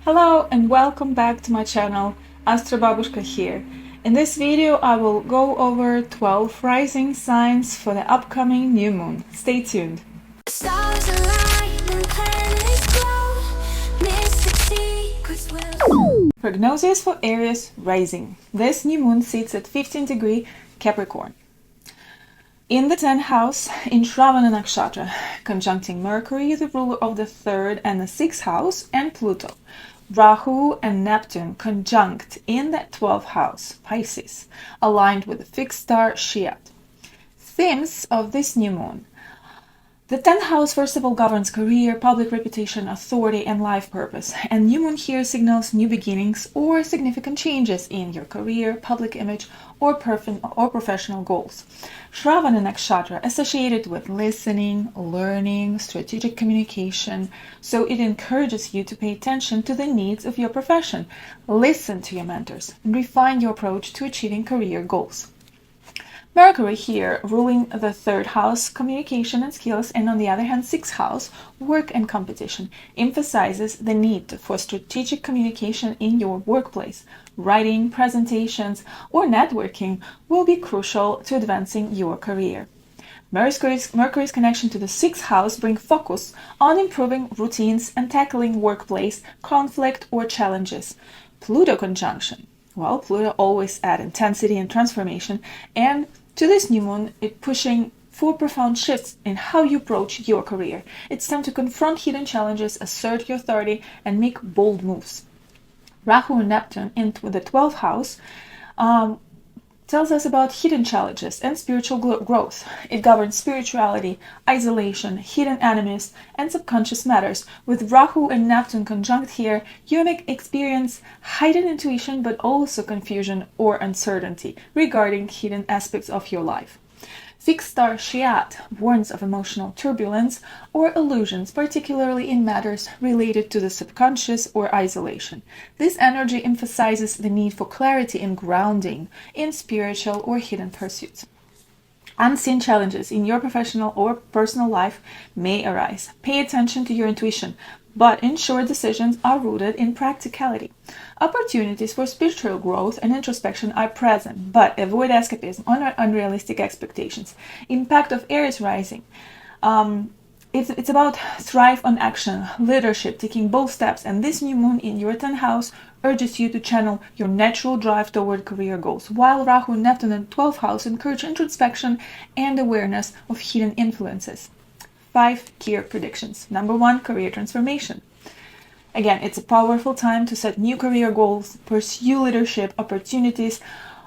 Hello and welcome back to my channel, Astrobabushka here. In this video I will go over 12 rising signs for the upcoming new moon. Stay tuned. Stars align and planets glow. Mystic secrets will. Prognosis for Aries Rising. This new moon sits at 15 degree Capricorn in the 10th house in Shravana Nakshatra, conjuncting Mercury, the ruler of the 3rd and the 6th house, and Pluto. Rahu and Neptune conjunct in the 12th house, Pisces, aligned with the fixed star Shyat. Themes of this new moon. The 10th house first of all governs career, public reputation, authority, and life purpose. And new moon here signals new beginnings or significant changes in your career, public image, or professional goals. Shravana Nakshatra associated with listening, learning, strategic communication, so it encourages you to pay attention to the needs of your profession. Listen to your mentors and refine your approach to achieving career goals. Mercury here, ruling the 3rd house, communication and skills, and on the other hand, 6th house, work and competition, emphasizes the need for strategic communication in your workplace. Writing, presentations, or networking will be crucial to advancing your career. Mercury's connection to the 6th house brings focus on improving routines and tackling workplace conflict or challenges. Pluto conjunction. Well, Pluto always adds intensity and transformation, and to this new moon, it's pushing for profound shifts in how you approach your career. It's time to confront hidden challenges, assert your authority, and make bold moves. Rahu and Neptune into the 12th house tells us about hidden challenges and spiritual growth. It governs spirituality, isolation, hidden enemies, and subconscious matters. With Rahu and Neptune conjunct here, you may experience heightened intuition but also confusion or uncertainty regarding hidden aspects of your life. Fixed star Shyat warns of emotional turbulence or illusions, particularly in matters related to the subconscious or isolation. This energy emphasizes the need for clarity and grounding in spiritual or hidden pursuits. Unseen challenges in your professional or personal life may arise. Pay attention to your intuition, but ensure decisions are rooted in practicality. Opportunities for spiritual growth and introspection are present, but avoid escapism or unrealistic expectations. Impact of Aries Rising. It's about thrive on action, leadership, taking bold steps, and this new moon in your 10th house urges you to channel your natural drive toward career goals, while Rahu and Neptune in 12th house encourage introspection and awareness of hidden influences. 5 clear predictions. Number 1, career transformation. Again, it's a powerful time to set new career goals, pursue leadership opportunities,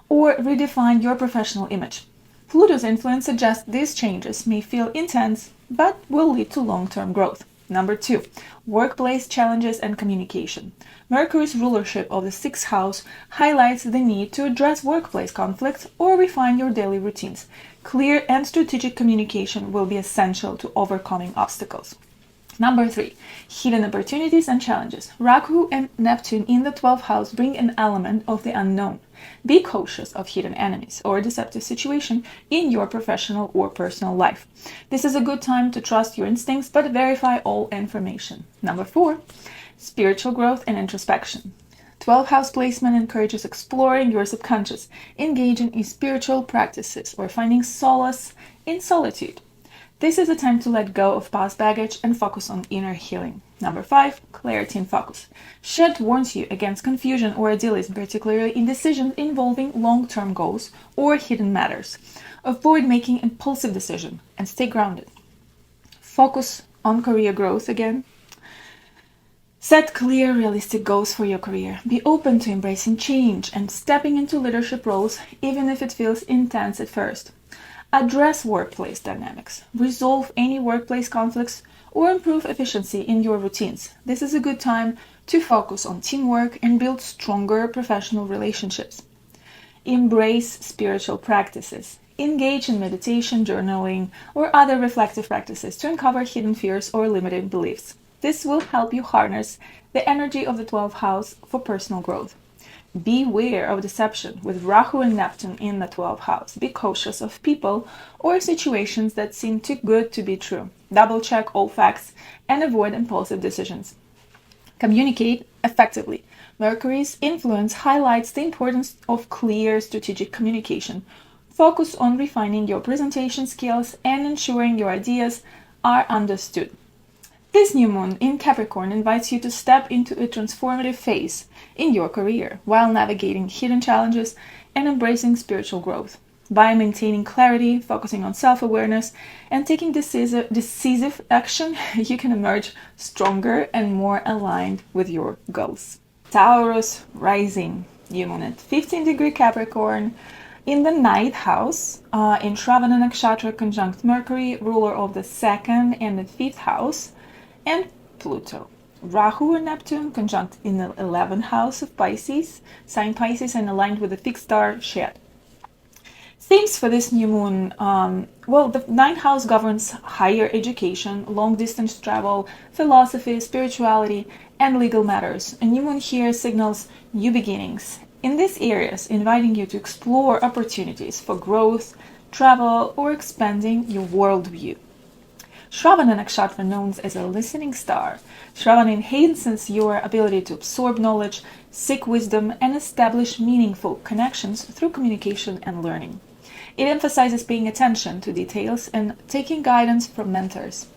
or redefine your professional image. Pluto's influence suggests these changes may feel intense, but will lead to long-term growth. Number 2, workplace challenges and communication. Mercury's rulership of the 6th house highlights the need to address workplace conflicts or refine your daily routines. Clear and strategic communication will be essential to overcoming obstacles. Number 3, hidden opportunities and challenges. Rahu and Neptune in the 12th house bring an element of the unknown. Be cautious of hidden enemies or deceptive situations in your professional or personal life. This is a good time to trust your instincts but verify all information. Number 4, spiritual growth and introspection. 12th house placement encourages exploring your subconscious, engaging in spiritual practices, or finding solace in solitude. This is a time to let go of past baggage and focus on inner healing. Number 5, clarity and focus. Shyat warns you against confusion or idealism, particularly in decisions involving long-term goals or hidden matters. Avoid making impulsive decisions and stay grounded. Focus on career growth again. Set clear, realistic goals for your career. Be open to embracing change and stepping into leadership roles, even if it feels intense at first. Address workplace dynamics. Resolve any workplace conflicts or improve efficiency in your routines. This is a good time to focus on teamwork and build stronger professional relationships. Embrace spiritual practices. Engage in meditation, journaling, or other reflective practices to uncover hidden fears or limiting beliefs. This will help you harness the energy of the 12th house for personal growth. Beware of deception with Rahu and Neptune in the 12th house. Be cautious of people or situations that seem too good to be true. Double check all facts and avoid impulsive decisions. Communicate effectively. Mercury's influence highlights the importance of clear strategic communication. Focus on refining your presentation skills and ensuring your ideas are understood. This new moon in Capricorn invites you to step into a transformative phase in your career while navigating hidden challenges and embracing spiritual growth. By maintaining clarity, focusing on self-awareness, and taking decisive action, you can emerge stronger and more aligned with your goals. Taurus Rising, new moon at 15-degree Capricorn, in the ninth house, in Shravana Nakshatra conjunct Mercury, ruler of the second and the fifth house, and Pluto. Rahu and Neptune conjunct in the 11th house of Pisces, sign Pisces, and aligned with the fixed star Shed. Themes for this new moon, the ninth house governs higher education, long-distance travel, philosophy, spirituality, and legal matters. A new moon here signals new beginnings in these areas, inviting you to explore opportunities for growth, travel, or expanding your worldview. Shravana Nakshatra, known as a listening star. Shravana enhances your ability to absorb knowledge, seek wisdom, and establish meaningful connections through communication and learning. It emphasizes paying attention to details and taking guidance from mentors.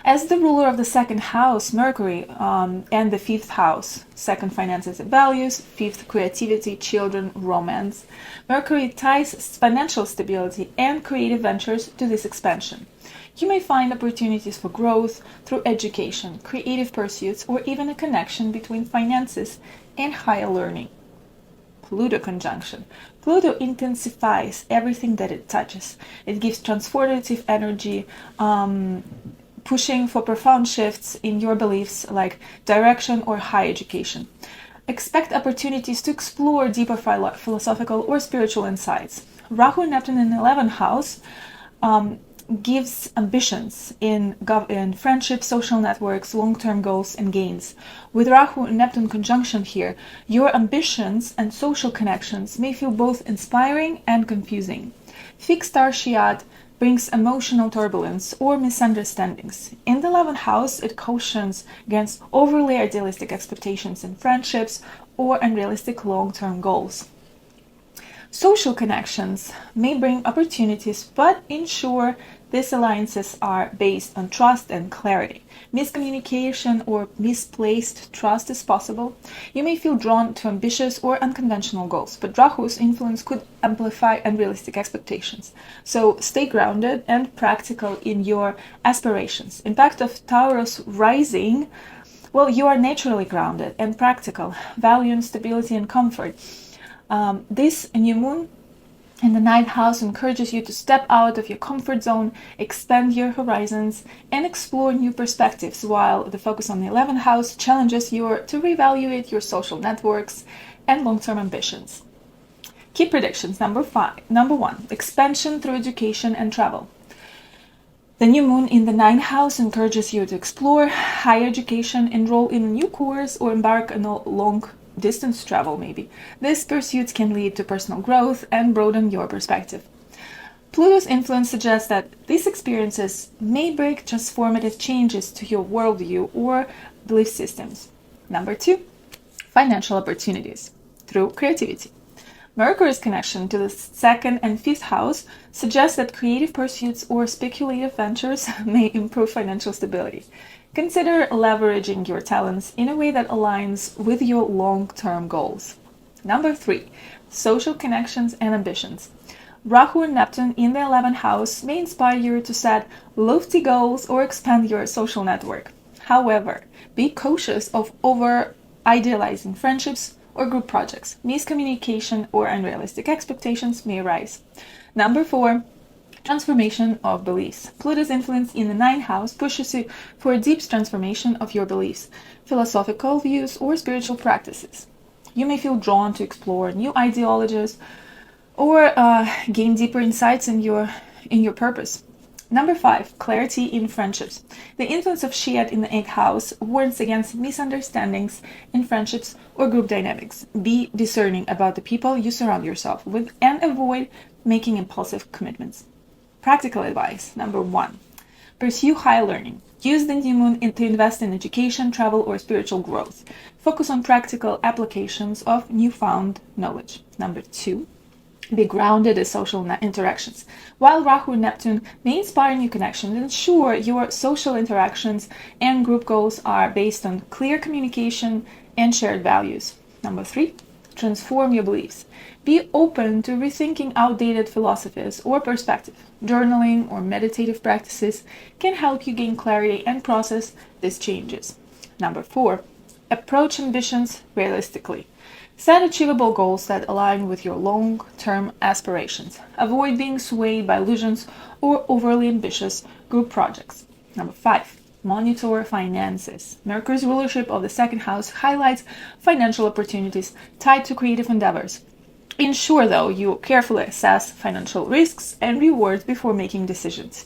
As the ruler of the second house, Mercury, and the fifth house, second finances and values, fifth creativity, children, romance, Mercury ties financial stability and creative ventures to this expansion. You may find opportunities for growth through education, creative pursuits, or even a connection between finances and higher learning. Pluto conjunction. Pluto intensifies everything that it touches. It gives transformative energy, pushing for profound shifts in your beliefs like direction or high education. Expect opportunities to explore deeper philosophical or spiritual insights. Rahu and Neptune in the 11th house gives ambitions in friendships, social networks, long-term goals, and gains. With Rahu and Neptune conjunction here, your ambitions and social connections may feel both inspiring and confusing. Fixed star Shiad brings emotional turbulence or misunderstandings. In the 11th house, it cautions against overly idealistic expectations in friendships or unrealistic long-term goals. Social connections may bring opportunities, but ensure these alliances are based on trust and clarity. Miscommunication or misplaced trust is possible. You may feel drawn to ambitious or unconventional goals, but Rahu's influence could amplify unrealistic expectations. So stay grounded and practical in your aspirations. Impact of Taurus Rising, you are naturally grounded and practical, valuing stability and comfort. This new moon in the ninth house encourages you to step out of your comfort zone, expand your horizons, and explore new perspectives, while the focus on the 11th house challenges you to reevaluate your social networks and long-term ambitions. Key predictions. Number 1, expansion through education and travel. The new moon in the ninth house encourages you to explore higher education, enroll in a new course, or embark on a long-distance travel maybe. These pursuits can lead to personal growth and broaden your perspective. Pluto's influence suggests that these experiences may bring transformative changes to your worldview or belief systems. Number 2, financial opportunities through creativity. Mercury's connection to the second and fifth house suggests that creative pursuits or speculative ventures may improve financial stability. Consider leveraging your talents in a way that aligns with your long-term goals. Number 3, social connections and ambitions. Rahu and Neptune in the 11th house may inspire you to set lofty goals or expand your social network. However, be cautious of over-idealizing friendships or group projects. Miscommunication or unrealistic expectations may arise. Number 4, transformation of beliefs. Pluto's influence in the ninth house pushes you for a deep transformation of your beliefs, philosophical views, or spiritual practices. You may feel drawn to explore new ideologies or gain deeper insights in your purpose. Number 5, clarity in friendships. The influence of Shiad in the 8th house warns against misunderstandings in friendships or group dynamics. Be discerning about the people you surround yourself with and avoid making impulsive commitments. Practical advice. Number 1, Pursue high learning. Use the new moon to invest in education, travel, or spiritual growth. Focus on practical applications of newfound knowledge. Number 2, be grounded in social interactions. While Rahu and Neptune may inspire new connections, ensure your social interactions and group goals are based on clear communication and shared values. Number 3, transform your beliefs. Be open to rethinking outdated philosophies or perspective. Journaling or meditative practices can help you gain clarity and process these changes. Number 4, approach ambitions realistically. Set achievable goals that align with your long-term aspirations. Avoid being swayed by illusions or overly ambitious group projects. Number 5, monitor finances. Mercury's rulership of the second house highlights financial opportunities tied to creative endeavors. Ensure, though, you carefully assess financial risks and rewards before making decisions.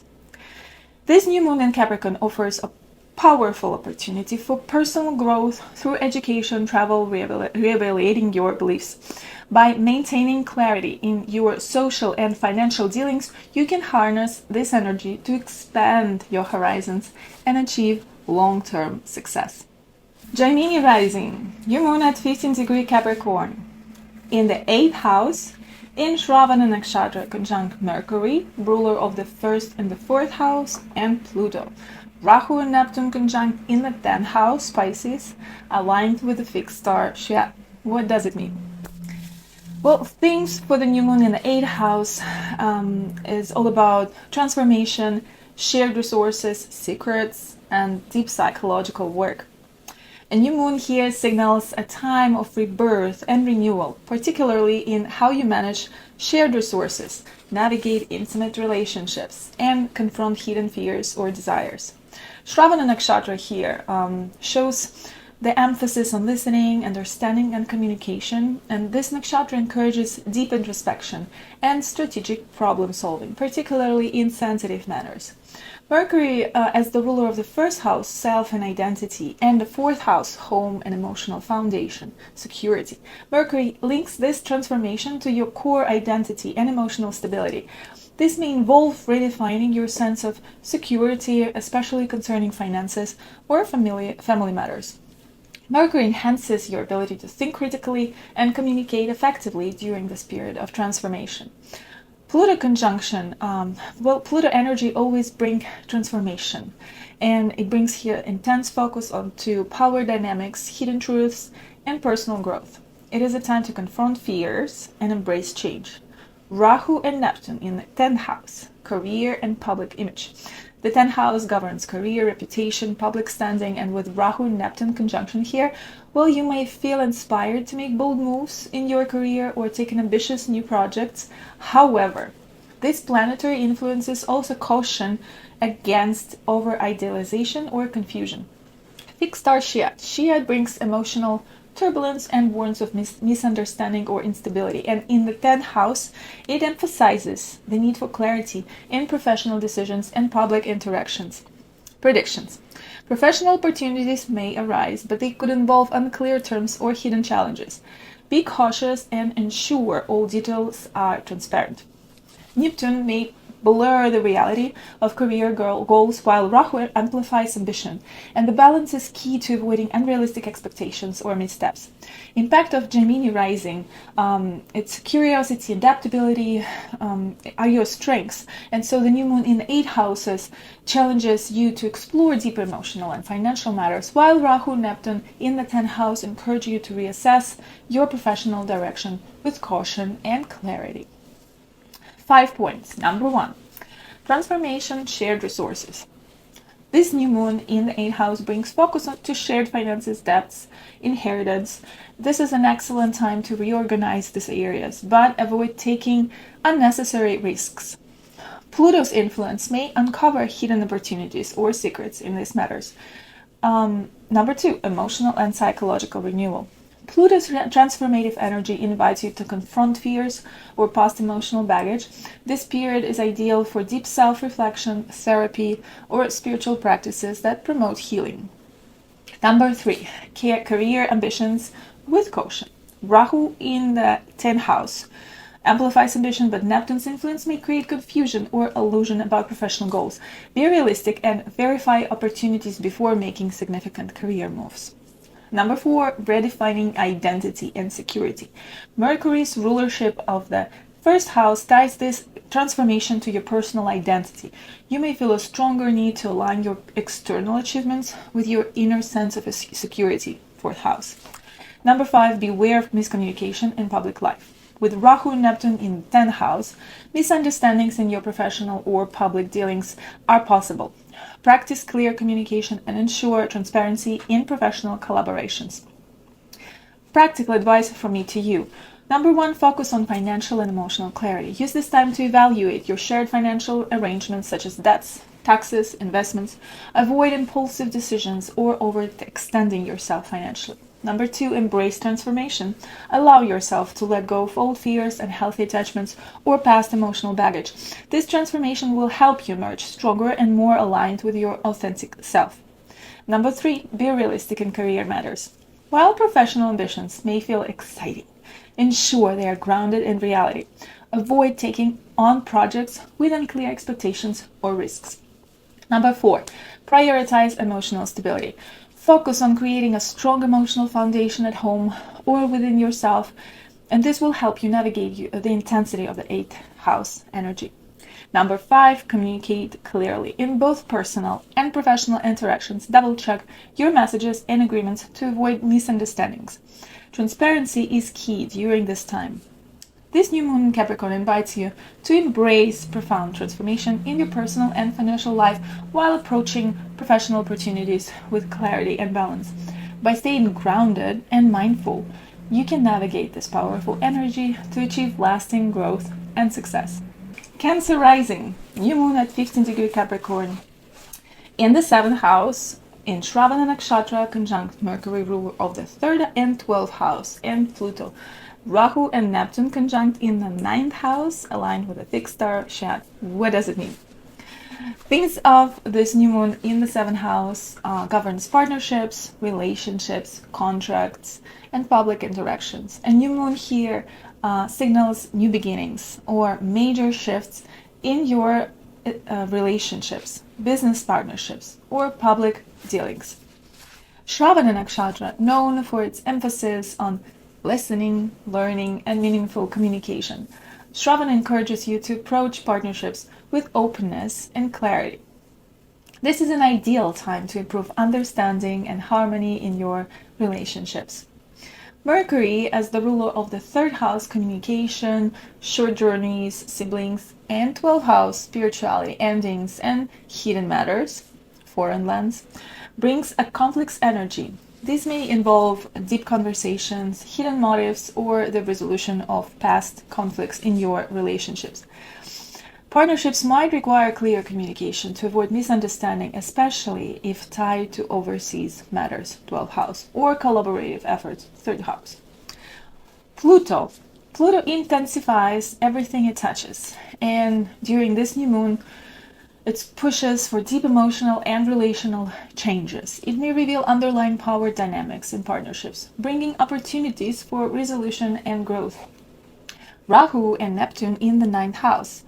This new moon in Capricorn offers a powerful opportunity for personal growth through education, travel, reevaluating your beliefs. By maintaining clarity in your social and financial dealings, you can harness this energy to expand your horizons and achieve long-term success. Gemini Rising, new moon at 15° Capricorn. In the 8th house, in Shravana Nakshatra, conjunct Mercury, ruler of the 1st and the 4th house, and Pluto. Rahu and Neptune conjunct in the 10th house, Pisces, aligned with the fixed star Shya. What does it mean? Well, themes for the new moon in the 8th house is all about transformation, shared resources, secrets, and deep psychological work. A new moon here signals a time of rebirth and renewal, particularly in how you manage shared resources, navigate intimate relationships, and confront hidden fears or desires. Shravana Nakshatra here shows the emphasis on listening, understanding, and communication, and this nakshatra encourages deep introspection and strategic problem solving, particularly in sensitive matters. Mercury, as the ruler of the 1st house, self and identity, and the 4th house, home and emotional foundation, security. Mercury links this transformation to your core identity and emotional stability. This may involve redefining your sense of security, especially concerning finances or family matters. Mercury enhances your ability to think critically and communicate effectively during this period of transformation. Pluto conjunction, Pluto energy always brings transformation, and it brings here intense focus onto power dynamics, hidden truths, and personal growth. It is a time to confront fears and embrace change. Rahu and Neptune in the 10th house, career and public image. The 10th house governs career, reputation, public standing, and with Rahu and Neptune conjunction here, well, you may feel inspired to make bold moves in your career or take on ambitious new projects. However, these planetary influences also caution against over-idealization or confusion. Fixed star Shia brings emotional turbulence and warns of misunderstanding or instability. And in the 10th house, it emphasizes the need for clarity in professional decisions and public interactions. Predictions. Professional opportunities may arise, but they could involve unclear terms or hidden challenges. Be cautious and ensure all details are transparent. Neptune may blur the reality of career goals, while Rahu amplifies ambition, and the balance is key to avoiding unrealistic expectations or missteps. Impact of Gemini Rising, its curiosity, adaptability are your strengths, and so the new moon in the 8 houses challenges you to explore deeper emotional and financial matters, while Rahu and Neptune in the 10th house encourage you to reassess your professional direction with caution and clarity. 5 points. Number 1, transformation, shared resources. This new moon in the 8th house brings focus to shared finances, debts, inheritance. This is an excellent time to reorganize these areas, but avoid taking unnecessary risks. Pluto's influence may uncover hidden opportunities or secrets in these matters. Number 2, emotional and psychological renewal. Pluto's transformative energy invites you to confront fears or past emotional baggage. This period is ideal for deep self-reflection, therapy, or spiritual practices that promote healing. Number 3, career ambitions with caution. Rahu in the 10th house amplifies ambition, but Neptune's influence may create confusion or illusion about professional goals. Be realistic and verify opportunities before making significant career moves. Number 4, redefining identity and security. Mercury's rulership of the first house ties this transformation to your personal identity. You may feel a stronger need to align your external achievements with your inner sense of security, fourth house. Number 5, beware of miscommunication in public life. With Rahu and Neptune in the 10th house, misunderstandings in your professional or public dealings are possible. Practice clear communication and ensure transparency in professional collaborations. Practical advice from me to you. Number 1, focus on financial and emotional clarity. Use this time to evaluate your shared financial arrangements such as debts, taxes, investments. Avoid impulsive decisions or overextending yourself financially. Number 2, embrace transformation. Allow yourself to let go of old fears and healthy attachments or past emotional baggage. This transformation will help you emerge stronger and more aligned with your authentic self. Number 3, be realistic in career matters. While professional ambitions may feel exciting, ensure they are grounded in reality. Avoid taking on projects with unclear expectations or risks. Number 4, prioritize emotional stability. Focus on creating a strong emotional foundation at home or within yourself, and this will help you navigate the intensity of the 8th house energy. Number 5, communicate clearly. In both personal and professional interactions, double-check your messages and agreements to avoid misunderstandings. Transparency is key during this time. This new moon in Capricorn invites you to embrace profound transformation in your personal and financial life while approaching professional opportunities with clarity and balance. By staying grounded and mindful, you can navigate this powerful energy to achieve lasting growth and success. Cancer Rising, new moon at 15 degree Capricorn in the 7th house in Shravana Nakshatra, conjunct Mercury, ruler of the 3rd and 12th house, and Pluto. Rahu and Neptune conjunct in the 9th house, aligned with a fixed star Shat. What does it mean? Themes of this new moon in the 7th house governs partnerships, relationships, contracts, and public interactions. A new moon here signals new beginnings or major shifts in your relationships, business partnerships, or public dealings. Shravana Nakshatra, known for its emphasis on listening, learning, and meaningful communication. Shravana encourages you to approach partnerships with openness and clarity. This is an ideal time to improve understanding and harmony in your relationships. Mercury, as the ruler of the 3rd house, communication, short journeys, siblings, and 12th house, spirituality, endings, and hidden matters, foreign lands, brings a complex energy. This may involve deep conversations, hidden motives, or the resolution of past conflicts in your relationships. Partnerships might require clear communication to avoid misunderstanding, especially if tied to overseas matters, 12th house, or collaborative efforts, 3rd house. Pluto intensifies everything it touches, and during this new moon, it pushes for deep emotional and relational changes. It may reveal underlying power dynamics in partnerships, bringing opportunities for resolution and growth. Rahu and Neptune in the 9th house.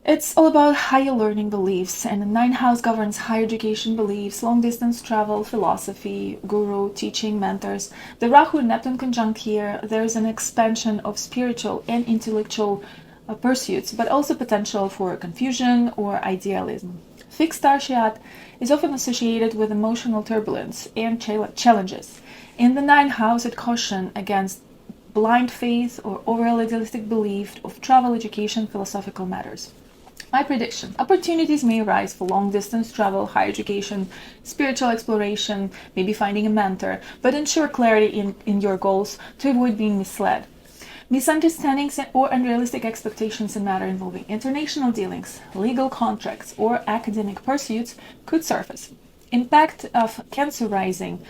It's all about higher learning beliefs, and the 9th house governs higher education beliefs, long-distance travel, philosophy, guru, teaching, mentors. The Rahu and Neptune conjunct here, there's an expansion of spiritual and intellectual pursuits, but also potential for confusion or idealism. Fixed star Shat is often associated with emotional turbulence and challenges. In the 9th house, it cautions against blind faith or over-idealistic belief of travel, education, philosophical matters. My prediction: opportunities may arise for long-distance travel, higher education, spiritual exploration, maybe finding a mentor, but ensure clarity in your goals to avoid being misled. Misunderstandings or unrealistic expectations in matter involving international dealings, legal contracts, or academic pursuits could surface. Impact of Cancer Rising.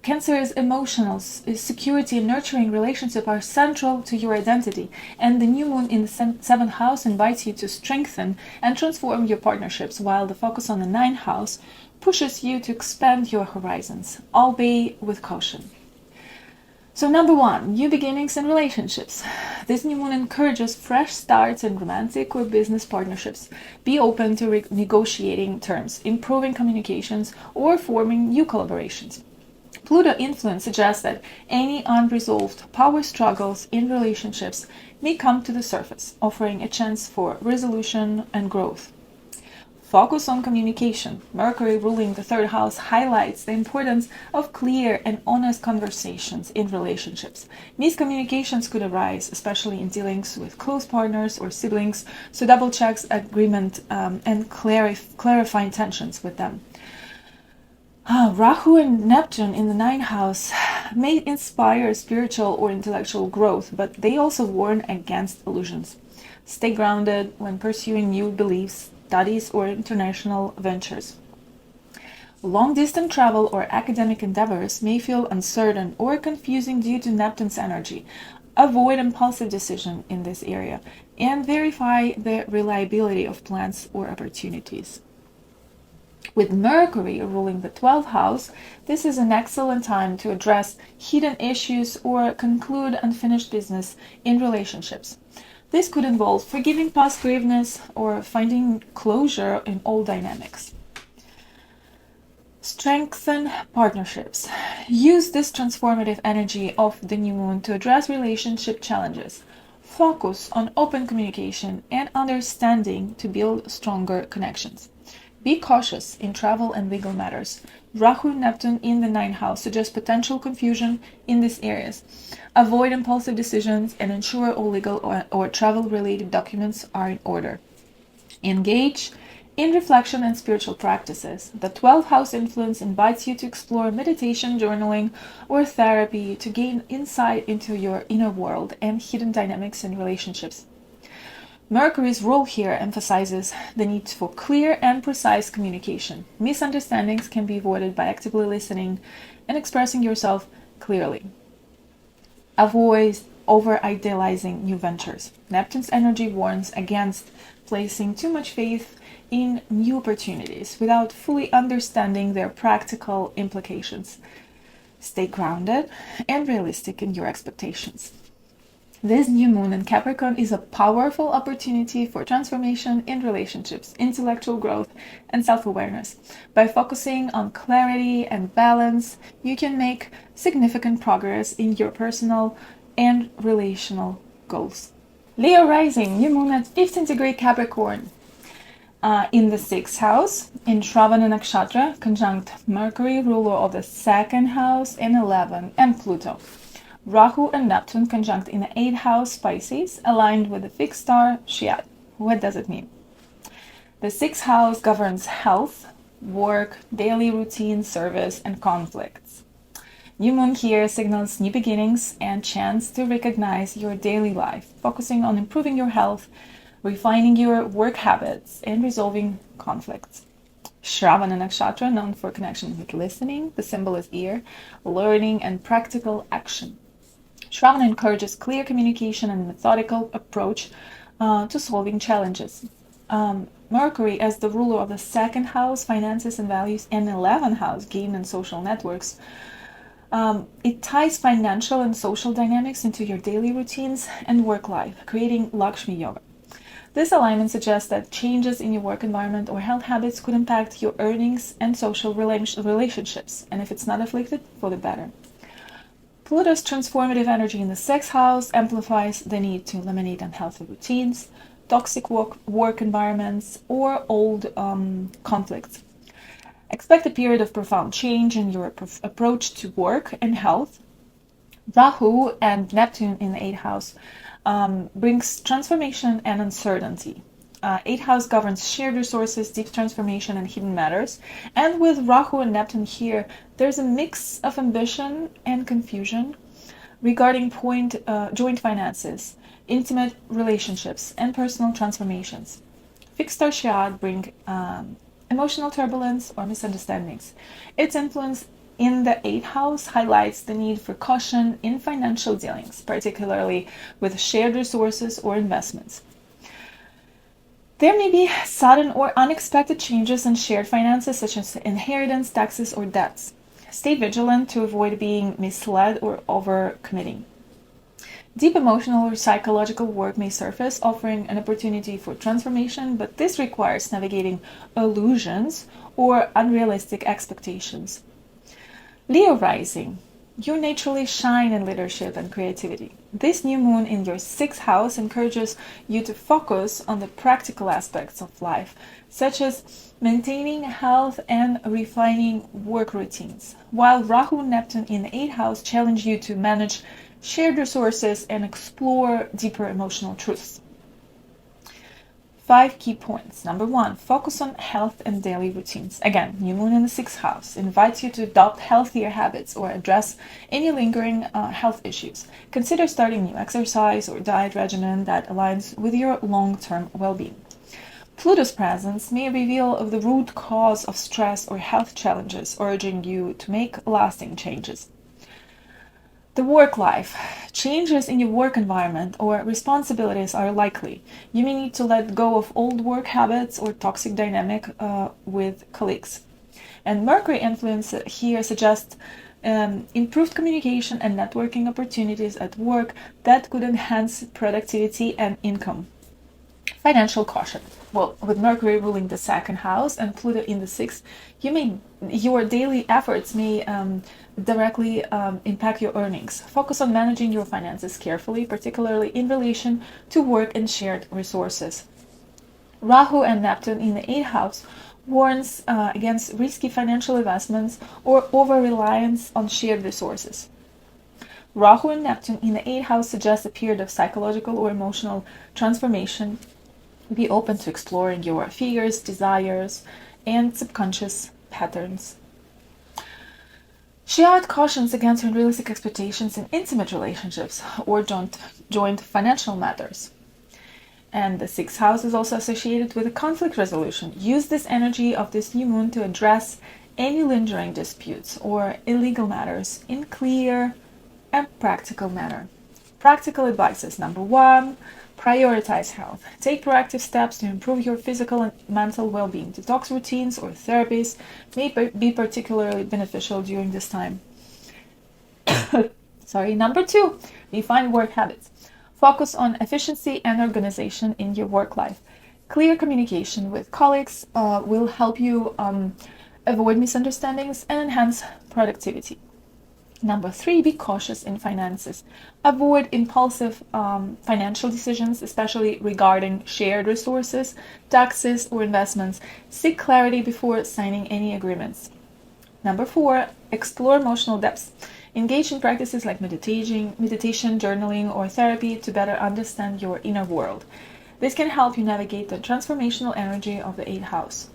Cancer's emotional security and nurturing relationship are central to your identity, and the new moon in the 7th house invites you to strengthen and transform your partnerships, while the focus on the 9th house pushes you to expand your horizons, albeit with caution. So number 1, new beginnings in relationships. This new moon encourages fresh starts in romantic or business partnerships. Be open to negotiating terms, improving communications, or forming new collaborations. Pluto influence suggests that any unresolved power struggles in relationships may come to the surface, offering a chance for resolution and growth. Focus on communication. Mercury ruling the third house highlights the importance of clear and honest conversations in relationships. Miscommunications could arise, especially in dealings with close partners or siblings, so double check agreement and clarify intentions with them. Rahu and Neptune in the ninth house may inspire spiritual or intellectual growth, but they also warn against illusions. Stay grounded when pursuing new beliefs, studies, or international ventures. Long-distance travel or academic endeavors may feel uncertain or confusing due to Neptune's energy. Avoid impulsive decision in this area and verify the reliability of plans or opportunities. With Mercury ruling the 12th house, this is an excellent time to address hidden issues or conclude unfinished business in relationships. This could involve forgiving past grievances or finding closure in all dynamics. Strengthen partnerships. Use this transformative energy of the new moon to address relationship challenges. Focus on open communication and understanding to build stronger connections. Be cautious in travel and legal matters. Rahu and Neptune in the ninth house suggest potential confusion in these areas. Avoid impulsive decisions and ensure all legal or travel-related documents are in order. Engage in reflection and spiritual practices. The 12th house influence invites you to explore meditation, journaling, or therapy to gain insight into your inner world and hidden dynamics in relationships. Mercury's role here emphasizes the need for clear and precise communication. Misunderstandings can be avoided by actively listening and expressing yourself clearly. Avoid over-idealizing new ventures. Neptune's energy warns against placing too much faith in new opportunities without fully understanding their practical implications. Stay grounded and realistic in your expectations. This new moon in Capricorn is a powerful opportunity for transformation in relationships, intellectual growth, and self-awareness. By focusing on clarity and balance, you can make significant progress in your personal and relational goals. Leo Rising, new moon at 15th degree Capricorn. In the 6th house, in Shravana Nakshatra, conjunct Mercury, ruler of the 2nd house, in 11, and Pluto. Rahu and Neptune conjunct in the 8th house, Pisces, aligned with the fixed star, Shyad. What does it mean? The 6th house governs health, work, daily routine, service, and conflicts. New moon here signals new beginnings and chance to recognize your daily life, focusing on improving your health, refining your work habits, and resolving conflicts. Shravana Nakshatra, known for connection with listening, the symbol is ear, learning, and practical action. Shravana encourages clear communication and methodical approach to solving challenges. Mercury, as the ruler of the 2nd house, finances and values, and 11th house, gain and social networks, it ties financial and social dynamics into your daily routines and work life, creating Lakshmi Yoga. This alignment suggests that changes in your work environment or health habits could impact your earnings and social relationships, and if it's not afflicted, for the better. Pluto's transformative energy in the 6th house amplifies the need to eliminate unhealthy routines, toxic work environments, or old conflicts. Expect a period of profound change in your approach to work and health. Rahu and Neptune in the 8th house brings transformation and uncertainty. 8th house governs shared resources, deep transformation, and hidden matters. And with Rahu and Neptune here, there's a mix of ambition and confusion regarding joint finances, intimate relationships, and personal transformations. Fixed star Shyad bring emotional turbulence or misunderstandings. Its influence in the 8th house highlights the need for caution in financial dealings, particularly with shared resources or investments. There may be sudden or unexpected changes in shared finances, such as inheritance, taxes, or debts. Stay vigilant to avoid being misled or overcommitting. Deep emotional or psychological work may surface, offering an opportunity for transformation, but this requires navigating illusions or unrealistic expectations. Leo Rising. You naturally shine in leadership and creativity. This new moon in your 6th house encourages you to focus on the practical aspects of life, such as maintaining health and refining work routines, while Rahu and Neptune in the 8th house challenge you to manage shared resources and explore deeper emotional truths. 5 key points. Number 1, focus on health and daily routines. Again, new moon in the 6th house invites you to adopt healthier habits or address any lingering health issues. Consider starting new exercise or diet regimen that aligns with your long-term well-being. Pluto's presence may reveal the root cause of stress or health challenges, urging you to make lasting changes. The work life. Changes in your work environment or responsibilities are likely. You may need to let go of old work habits or toxic dynamic with colleagues. And Mercury influence here suggests improved communication and networking opportunities at work that could enhance productivity and income. Financial caution. Well, with Mercury ruling the 2nd house and Pluto in the 6th, your daily efforts may directly impact your earnings. Focus on managing your finances carefully, particularly in relation to work and shared resources. Rahu and Neptune in the 8th house warns against risky financial investments or over-reliance on shared resources. Rahu and Neptune in the 8th house suggest a period of psychological or emotional transformation. Be open to exploring your fears, desires, and subconscious patterns. Shiad cautions against unrealistic expectations in intimate relationships or joint financial matters. And the 6th house is also associated with conflict resolution. Use this energy of this new moon to address any lingering disputes or illegal matters in clear and practical manner. Practical advices. Number 1, prioritize health. Take proactive steps to improve your physical and mental well-being. Detox routines or therapies may be particularly beneficial during this time. Number 2, refine work habits. Focus on efficiency and organization in your work life. Clear communication with colleagues will help you avoid misunderstandings and enhance productivity. Number 3, be cautious in finances. Avoid impulsive financial decisions, especially regarding shared resources, taxes, or investments. Seek clarity before signing any agreements. Number 4, explore emotional depths. Engage in practices like meditation, journaling, or therapy to better understand your inner world. This can help you navigate the transformational energy of the 8th house.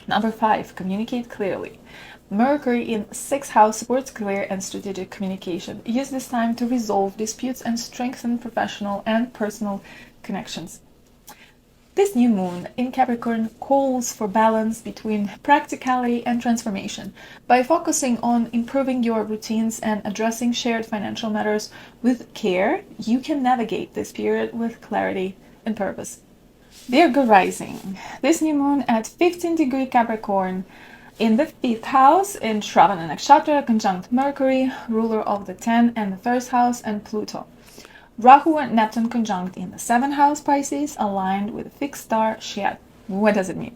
Number 5, communicate clearly. Mercury in 6th house supports clear and strategic communication. Use this time to resolve disputes and strengthen professional and personal connections. This new moon in Capricorn calls for balance between practicality and transformation. By focusing on improving your routines and addressing shared financial matters with care, you can navigate this period with clarity and purpose. Virgo Rising. This new moon at 15 degree Capricorn in the 5th house in Shravana Nakshatra conjunct Mercury, ruler of the 10th and the 1st house, and Pluto. Rahu and Neptune conjunct in the 7th house Pisces, aligned with a fixed star Shiad. What does it mean?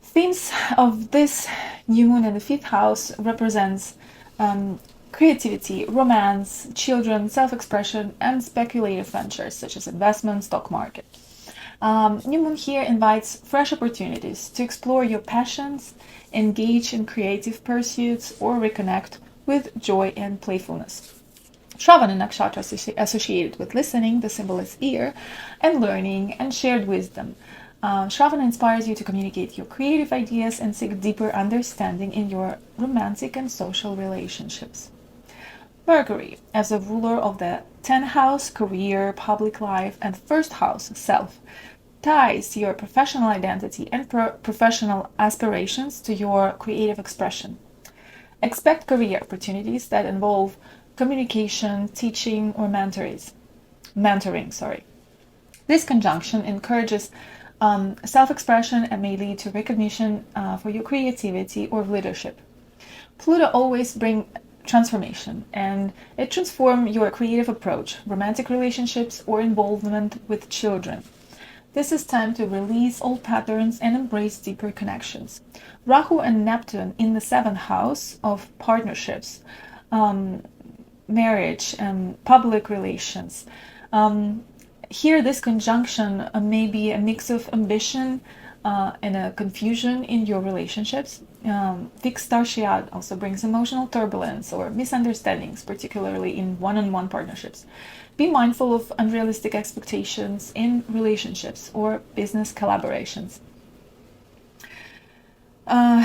Themes of this new moon in the 5th house represents creativity, romance, children, self-expression, and speculative ventures such as investment, stock market. New moon here invites fresh opportunities to explore your passions, engage in creative pursuits, or reconnect with joy and playfulness. Shravana Nakshatra associated with listening, the symbol is ear, and learning and shared wisdom. Shravana inspires you to communicate your creative ideas and seek deeper understanding in your romantic and social relationships. Mercury, as a ruler of the 10th house, career, public life, and 1st house, self, ties your professional identity and professional aspirations to your creative expression. Expect career opportunities that involve communication, teaching, or mentoring. This conjunction encourages self-expression and may lead to recognition for your creativity or leadership. Pluto always brings transformation, and it transforms your creative approach, romantic relationships, or involvement with children. This is time to release old patterns and embrace deeper connections. Rahu and Neptune in the 7th house of partnerships, marriage, and public relations. Here, this conjunction may be a mix of ambition and a confusion in your relationships. Fixed star Shiad also brings emotional turbulence or misunderstandings, particularly in one-on-one partnerships. Be mindful of unrealistic expectations in relationships or business collaborations.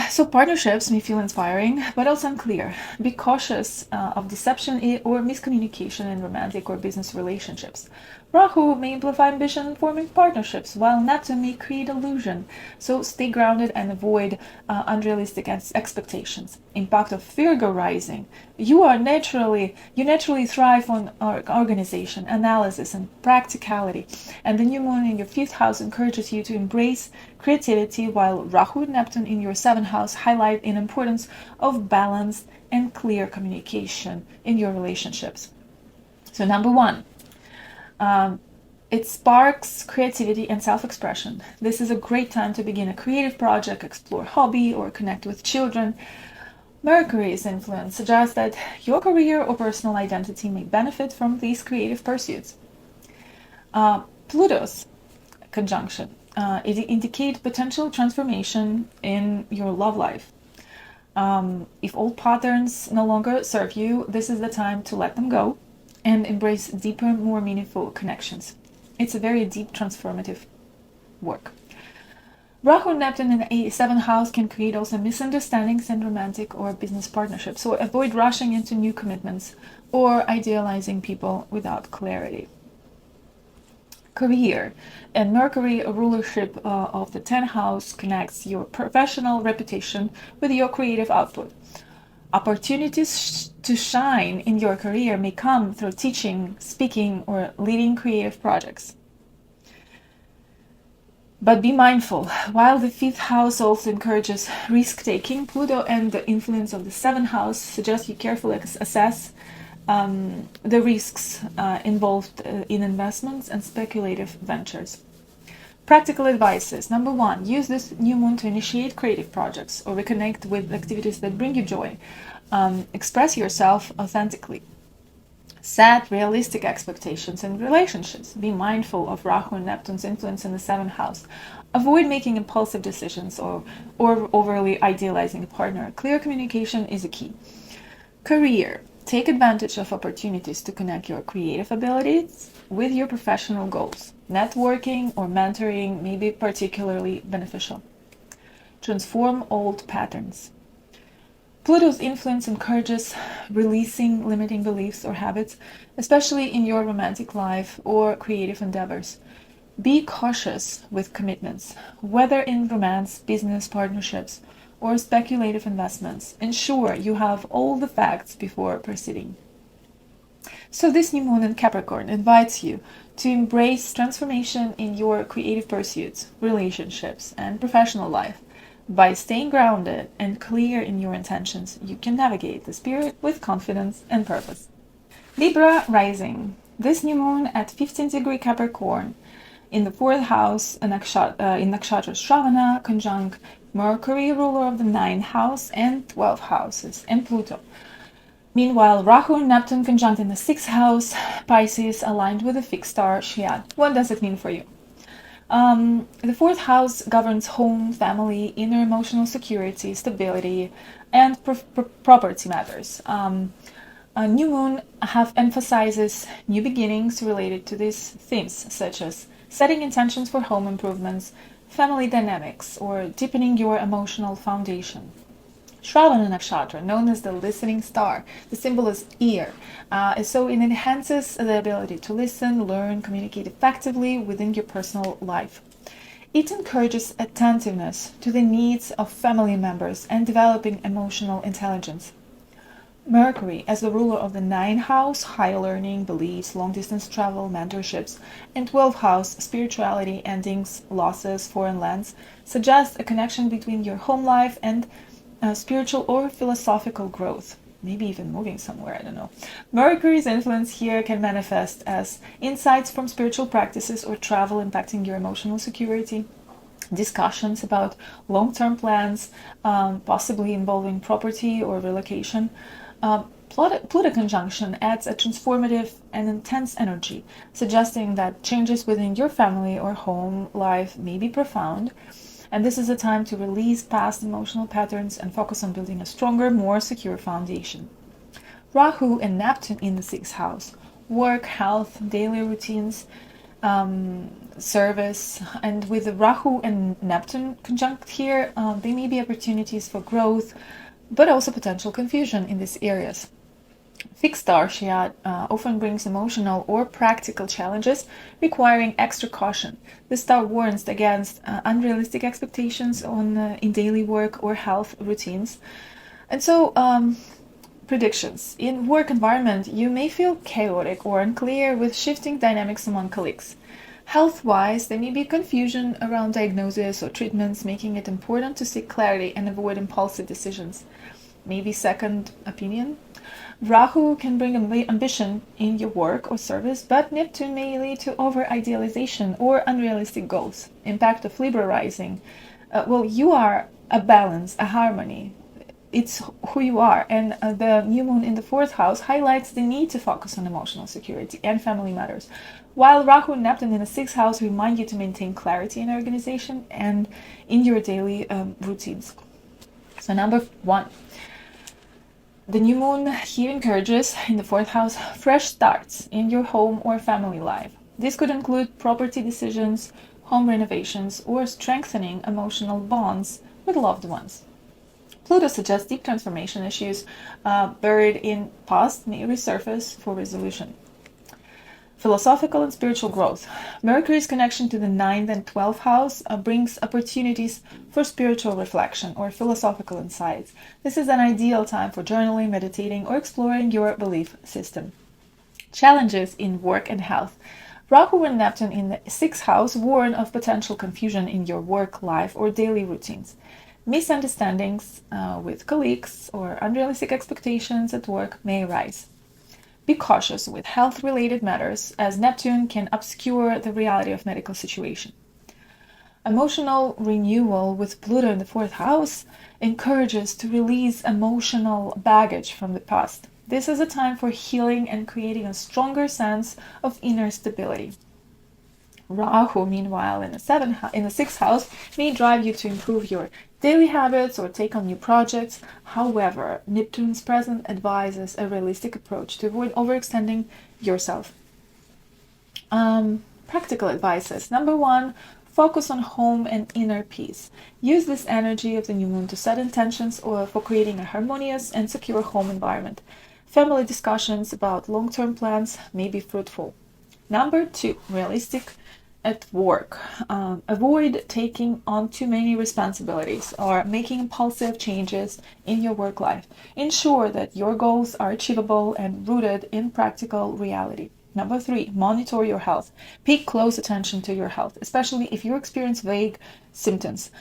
So partnerships may feel inspiring, but also unclear. Be cautious of deception or miscommunication in romantic or business relationships. Rahu may amplify ambition in forming partnerships, while Neptune may create illusion. So stay grounded and avoid unrealistic expectations. Impact of Virgo Rising. You naturally thrive on organization, analysis, and practicality. And the new moon in your 5th house encourages you to embrace creativity, while Rahu and Neptune in your 7th house highlight the importance of balanced and clear communication in your relationships. So number 1, it sparks creativity and self-expression. This is a great time to begin a creative project, explore hobby, or connect with children. Mercury's influence suggests that your career or personal identity may benefit from these creative pursuits. Pluto's conjunction it indicates potential transformation in your love life. If old patterns no longer serve you, this is the time to let them go and embrace deeper, more meaningful connections. It's a very deep, transformative work. Rahu and Neptune in the 7th house can create also misunderstandings in romantic or business partnerships, so avoid rushing into new commitments or idealizing people without clarity. Career and Mercury rulership of the 10th house connects your professional reputation with your creative output. Opportunities to shine in your career may come through teaching, speaking, or leading creative projects. But be mindful, while the 5th house also encourages risk-taking, Pluto and the influence of the 7th house suggest you carefully assess the risks involved in investments and speculative ventures. Practical advices. Number 1, use this new moon to initiate creative projects or reconnect with activities that bring you joy. Express yourself authentically. Set realistic expectations in relationships. Be mindful of Rahu and Neptune's influence in the 7th house. Avoid making impulsive decisions or overly idealizing a partner. Clear communication is a key. Career. Take advantage of opportunities to connect your creative abilities with your professional goals. Networking or mentoring may be particularly beneficial. Transform old patterns. Pluto's influence encourages releasing limiting beliefs or habits, especially in your romantic life or creative endeavors. Be cautious with commitments, whether in romance, business partnerships, or speculative investments. Ensure you have all the facts before proceeding. So this new moon in Capricorn invites you to embrace transformation in your creative pursuits, relationships, and professional life. By staying grounded and clear in your intentions, you can navigate the spirit with confidence and purpose. Libra Rising. This new moon at 15th degree Capricorn in the 4th house in Nakshatra Shravana conjunct Mercury, ruler of the 9th house and 12 houses, and Pluto. Meanwhile, Rahu and Neptune conjunct in the 6th house, Pisces, aligned with the fixed star Shiad. What does it mean for you? The 4th house governs home, family, inner emotional security, stability, and property matters. A new moon emphasizes new beginnings related to these themes, such as setting intentions for home improvements, family dynamics, or deepening your emotional foundation. Shravana Nakshatra, known as the listening star, the symbol is ear, so it enhances the ability to listen, learn, communicate effectively within your personal life. It encourages attentiveness to the needs of family members and developing emotional intelligence. Mercury, as the ruler of the 9th house, high learning, beliefs, long-distance travel, mentorships, and 12th house, spirituality, endings, losses, foreign lands, suggests a connection between your home life and spiritual or philosophical growth, maybe even moving somewhere, I don't know. Mercury's influence here can manifest as insights from spiritual practices or travel impacting your emotional security, discussions about long-term plans, possibly involving property or relocation. Pluto conjunction adds a transformative and intense energy, suggesting that changes within your family or home life may be profound. And this is a time to release past emotional patterns and focus on building a stronger, more secure foundation. Rahu and Neptune in the 6th house. Work, health, daily routines, service. And with Rahu and Neptune conjunct here, there may be opportunities for growth, but also potential confusion in these areas. Fixed star Shiat often brings emotional or practical challenges requiring extra caution. The star warns against unrealistic expectations in daily work or health routines. And so, predictions. In work environment, you may feel chaotic or unclear with shifting dynamics among colleagues. Health-wise, there may be confusion around diagnosis or treatments, making it important to seek clarity and avoid impulsive decisions. Maybe second opinion. Rahu can bring ambition in your work or service, but Neptune may lead to over-idealization or unrealistic goals. Impact of Libra Rising. You are a balance, a harmony. It's who you are. And the new moon in the 4th house highlights the need to focus on emotional security and family matters. While Rahu and Neptune in the 6th house remind you to maintain clarity in organization and in your daily routines. So number 1. The new moon here encourages, in the 4th house, fresh starts in your home or family life. This could include property decisions, home renovations, or strengthening emotional bonds with loved ones. Pluto suggests deep transformation issues buried in past may resurface for resolution. Philosophical and spiritual growth. Mercury's connection to the 9th and 12th house brings opportunities for spiritual reflection or philosophical insights. This is an ideal time for journaling, meditating, or exploring your belief system. Challenges in work and health. Rahu and Neptune in the 6th house warn of potential confusion in your work life or daily routines. Misunderstandings with colleagues or unrealistic expectations at work may arise. Be cautious with health-related matters, as Neptune can obscure the reality of medical situation. Emotional renewal with Pluto in the 4th house encourages to release emotional baggage from the past. This is a time for healing and creating a stronger sense of inner stability. Rahu, meanwhile, in the 6th house, may drive you to improve your daily habits or take on new projects. However, Neptune's presence advises a realistic approach to avoid overextending yourself. Practical advices. Number 1, focus on home and inner peace. Use this energy of the new moon to set intentions for creating a harmonious and secure home environment. Family discussions about long-term plans may be fruitful. Number 2, realistic at work. Avoid taking on too many responsibilities or making impulsive changes in your work life. Ensure that your goals are achievable and rooted in practical reality. Number 3, monitor your health. Pay close attention to your health, especially if you experience vague symptoms.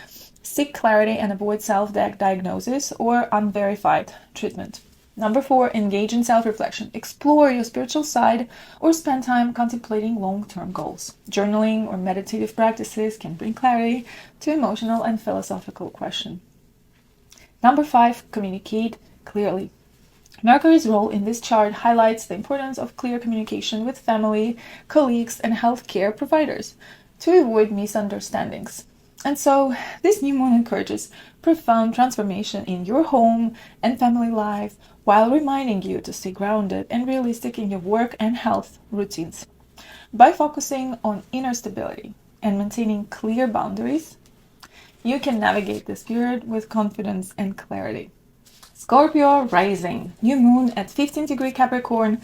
Seek clarity and avoid self-diagnosis or unverified treatment. Number 4, engage in self-reflection. Explore your spiritual side or spend time contemplating long-term goals. Journaling or meditative practices can bring clarity to emotional and philosophical questions. Number 5, communicate clearly. Mercury's role in this chart highlights the importance of clear communication with family, colleagues, and healthcare providers to avoid misunderstandings. And so, this new moon encourages profound transformation in your home and family life while reminding you to stay grounded and realistic in your work and health routines. By focusing on inner stability and maintaining clear boundaries, you can navigate this period with confidence and clarity. Scorpio Rising, new moon at 15° Capricorn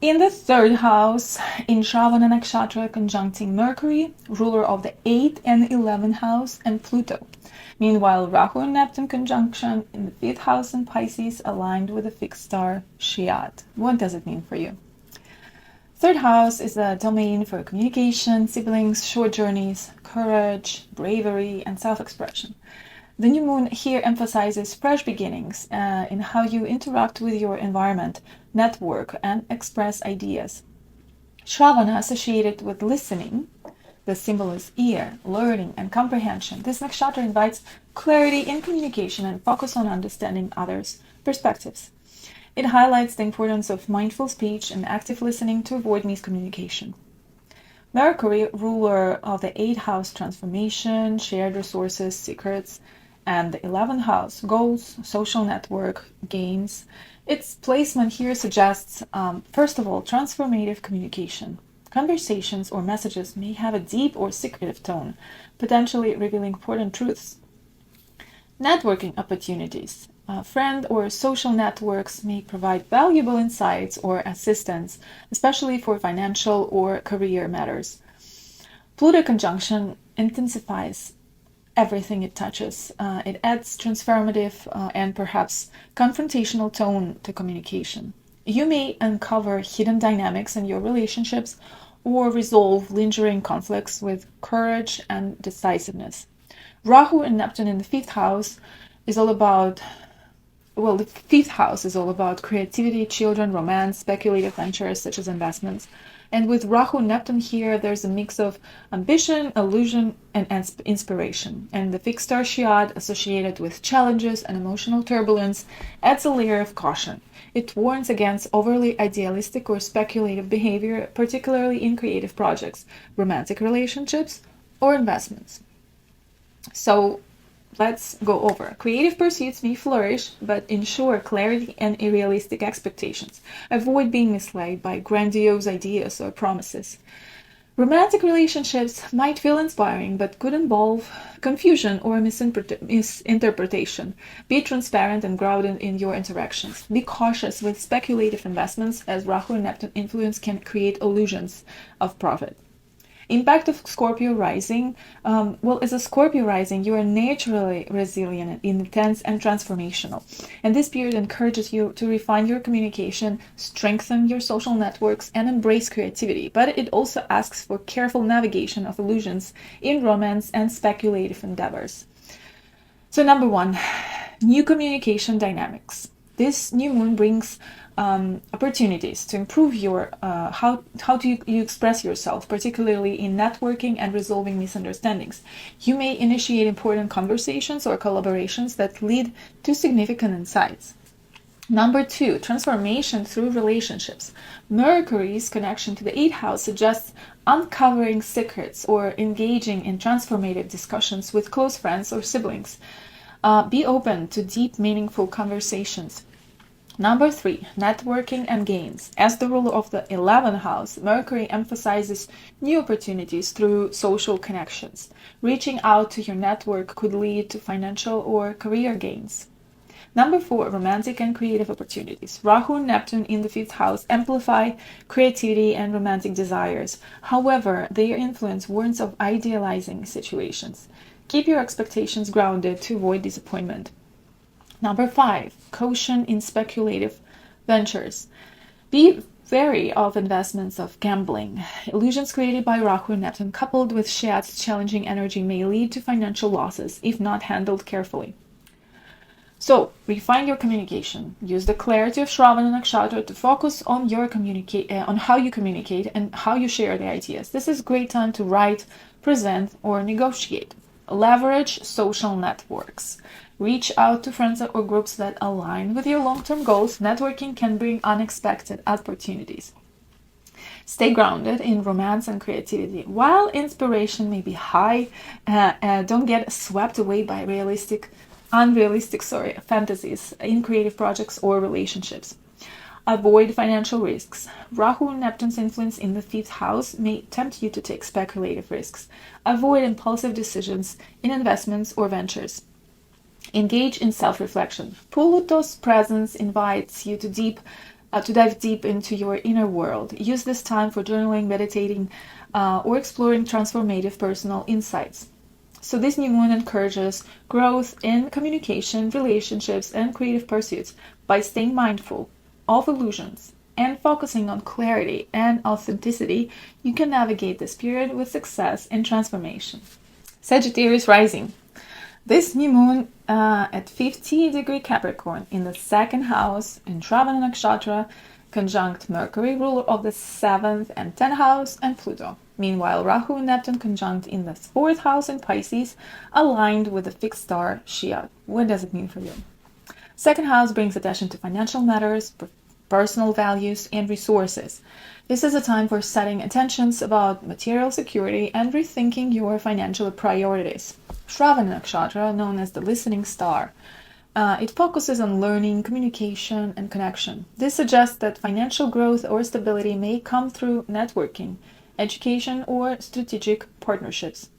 in the 3rd house in Shravana Nakshatra, conjuncting Mercury, ruler of the 8th and 11th house, and Pluto. Meanwhile, Rahu and Neptune conjunction in the 5th house in Pisces, aligned with the fixed star Shiat. What does it mean for you? 3rd house is a domain for communication, siblings, short journeys, courage, bravery, and self-expression. The new moon here emphasizes fresh beginnings in how you interact with your environment, network, and express ideas. Shravana associated with listening. The symbol is ear, learning, and comprehension. This nakshatra invites clarity in communication and focus on understanding others' perspectives. It highlights the importance of mindful speech and active listening to avoid miscommunication. Mercury, ruler of the 8th house, transformation, shared resources, secrets, and the 11th house, goals, social network, gains. Its placement here suggests, first of all, transformative communication. Conversations or messages may have a deep or secretive tone, potentially revealing important truths. Networking opportunities. Friend or social networks may provide valuable insights or assistance, especially for financial or career matters. Pluto conjunction intensifies everything it touches. It adds transformative and perhaps confrontational tone to communication. You may uncover hidden dynamics in your relationships or resolve lingering conflicts with courage and decisiveness. Rahu and Neptune in the 5th house is all about, well, the 5th house is all about creativity, children, romance, speculative ventures such as investments. And with Rahu and Neptune here, there's a mix of ambition, illusion, and inspiration. And the fixed star Shiad, associated with challenges and emotional turbulence, adds a layer of caution. It warns against overly idealistic or speculative behavior, particularly in creative projects, romantic relationships, or investments. So let's go over. Creative pursuits may flourish, but ensure clarity and unrealistic expectations. Avoid being misled by grandiose ideas or promises. Romantic relationships might feel inspiring, but could involve confusion or misinterpretation. Be transparent and grounded in your interactions. Be cautious with speculative investments, as Rahu and Neptune influence can create illusions of profit. Impact of Scorpio Rising. As a Scorpio Rising, you are naturally resilient, intense, and transformational. And this period encourages you to refine your communication, strengthen your social networks, and embrace creativity. But it also asks for careful navigation of illusions in romance and speculative endeavors. So number 1, new communication dynamics. This new moon brings opportunities to improve your how do you express yourself, particularly in networking and resolving misunderstandings. You may initiate important conversations or collaborations that lead to significant insights. Number 2, transformation through relationships. Mercury's connection to the 8th house suggests uncovering secrets or engaging in transformative discussions with close friends or siblings. Be open to deep, meaningful conversations. Number 3, networking and gains. As the ruler of the 11th house, Mercury emphasizes new opportunities through social connections. Reaching out to your network could lead to financial or career gains. Number 4, romantic and creative opportunities. Rahu and Neptune in the 5th house amplify creativity and romantic desires. However, their influence warns of idealizing situations. Keep your expectations grounded to avoid disappointment. Number 5, caution in speculative ventures. Be wary of investments of gambling. Illusions created by Rahu and Neptune coupled with Shiad's challenging energy may lead to financial losses if not handled carefully. So, refine your communication. Use the clarity of Shravana Nakshatra to focus on on how you communicate and how you share the ideas. This is a great time to write, present, or negotiate. Leverage social networks. Reach out to friends or groups that align with your long-term goals. Networking can bring unexpected opportunities. Stay grounded in romance and creativity. While inspiration may be high, don't get swept away by unrealistic fantasies in creative projects or relationships. Avoid financial risks. Rahu and Neptune's influence in the 5th house may tempt you to take speculative risks. Avoid impulsive decisions in investments or ventures. Engage in self-reflection. Pluto's presence invites you to dive deep into your inner world. Use this time for journaling, meditating, or exploring transformative personal insights. So this new moon encourages growth in communication, relationships, and creative pursuits by staying mindful of illusions and focusing on clarity and authenticity. You can navigate this period with success and transformation. Sagittarius Rising. This new moon at 50-degree Capricorn in the second house in Shravana Nakshatra conjunct Mercury, ruler of the 7th and 10th house, and Pluto. Meanwhile, Rahu and Neptune conjunct in the 4th house in Pisces, aligned with the fixed star Shyad. What does it mean for you? Second house brings attention to financial matters, personal values, and resources. This is a time for setting intentions about material security and rethinking your financial priorities. Shravana Nakshatra, known as the listening star, it focuses on learning, communication, and connection. This suggests that financial growth or stability may come through networking, education, or strategic partnerships.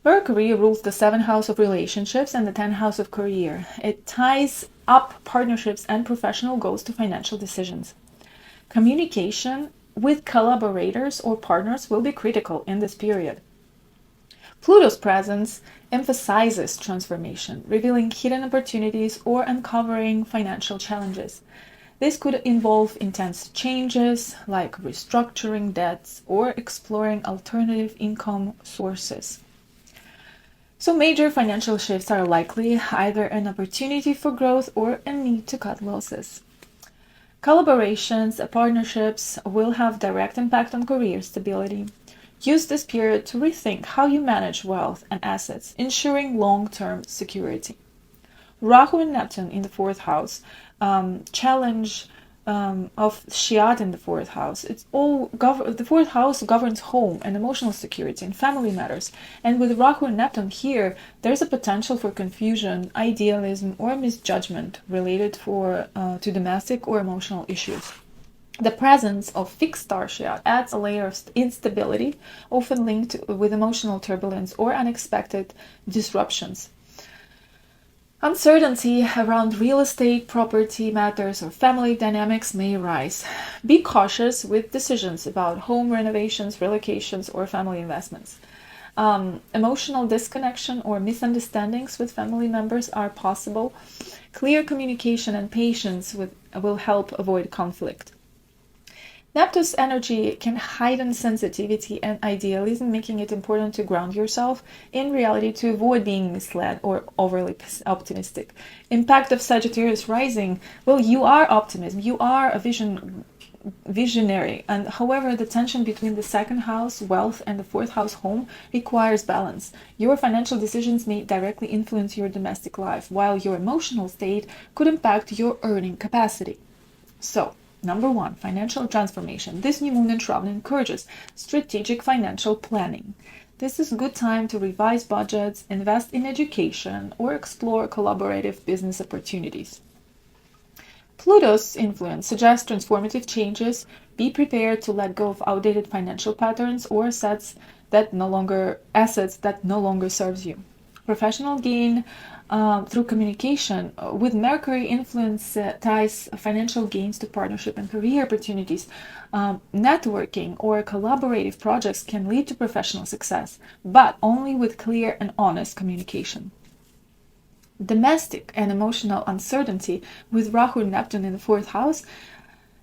Mercury rules the 7th house of relationships and the 10th house of career. It ties up partnerships and professional goals to financial decisions. Communication with collaborators or partners will be critical in this period. Pluto's presence emphasizes transformation, revealing hidden opportunities or uncovering financial challenges. This could involve intense changes like restructuring debts or exploring alternative income sources. So major financial shifts are likely, either an opportunity for growth or a need to cut losses. Collaborations and partnerships will have direct impact on career stability. Use this period to rethink how you manage wealth and assets, ensuring long-term security. Rahu and Neptune in the 4th house, challenge of Shyad in the 4th house. The 4th house governs home and emotional security and family matters. And with Rahu and Neptune here, there's a potential for confusion, idealism, or misjudgment related to domestic or emotional issues. The presence of fixed star Shyad adds a layer of instability, often linked with emotional turbulence or unexpected disruptions. Uncertainty around real estate, property matters, or family dynamics may arise. Be cautious with decisions about home renovations, relocations, or family investments. Emotional disconnection or misunderstandings with family members are possible. Clear communication and patience will help avoid conflict. Neptune's energy can heighten sensitivity and idealism, making it important to ground yourself in reality to avoid being misled or overly optimistic. Impact of Sagittarius Rising, well, you are optimism, you are a visionary, and however, the tension between the 2nd house, wealth, and the 4th house, home, requires balance. Your financial decisions may directly influence your domestic life, while your emotional state could impact your earning capacity. So, Number 1, financial transformation. This new moon in Shravana encourages strategic financial planning. This is a good time to revise budgets, invest in education, or explore collaborative business opportunities. Pluto's influence suggests transformative changes. Be prepared to let go of outdated financial patterns or assets that no longer serves you. Professional gain through communication. With Mercury influence ties financial gains to partnership and career opportunities. Networking or collaborative projects can lead to professional success, but only with clear and honest communication. Domestic and emotional uncertainty with Rahu and Neptune in the 4th house.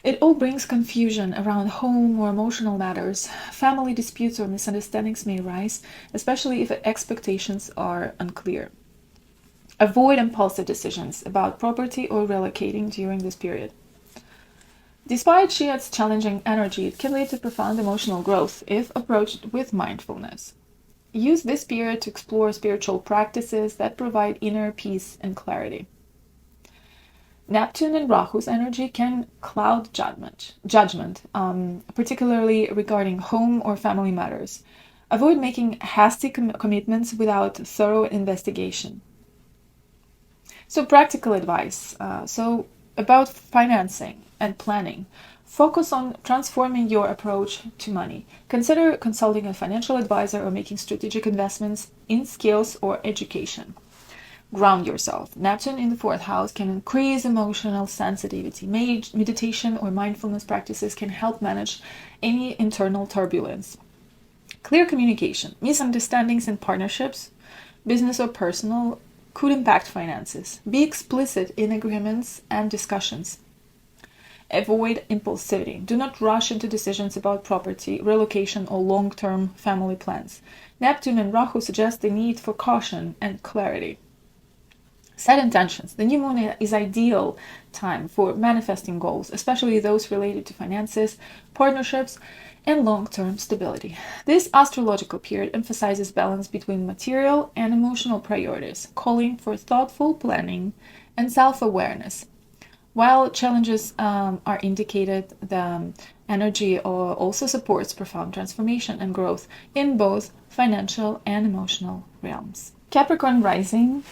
It all brings confusion around home or emotional matters. Family disputes or misunderstandings may arise, especially if expectations are unclear. Avoid impulsive decisions about property or relocating during this period. Despite Shyad's challenging energy, it can lead to profound emotional growth if approached with mindfulness. Use this period to explore spiritual practices that provide inner peace and clarity. Neptune and Rahu's energy can cloud judgment, particularly regarding home or family matters. Avoid making hasty commitments without thorough investigation. So practical advice. About financing and planning. Focus on transforming your approach to money. Consider consulting a financial advisor or making strategic investments in skills or education. Ground yourself. Neptune in the 4th house can increase emotional sensitivity. Meditation or mindfulness practices can help manage any internal turbulence. Clear communication. Misunderstandings in partnerships, business or personal, could impact finances. Be explicit in agreements and discussions. Avoid impulsivity. Do not rush into decisions about property, relocation, or long-term family plans. Neptune and Rahu suggest the need for caution and clarity. Set intentions. The new moon is ideal time for manifesting goals, especially those related to finances, partnerships, and long-term stability. This astrological period emphasizes balance between material and emotional priorities, calling for thoughtful planning and self-awareness. While challenges are indicated, the energy also supports profound transformation and growth in both financial and emotional realms. Capricorn Rising.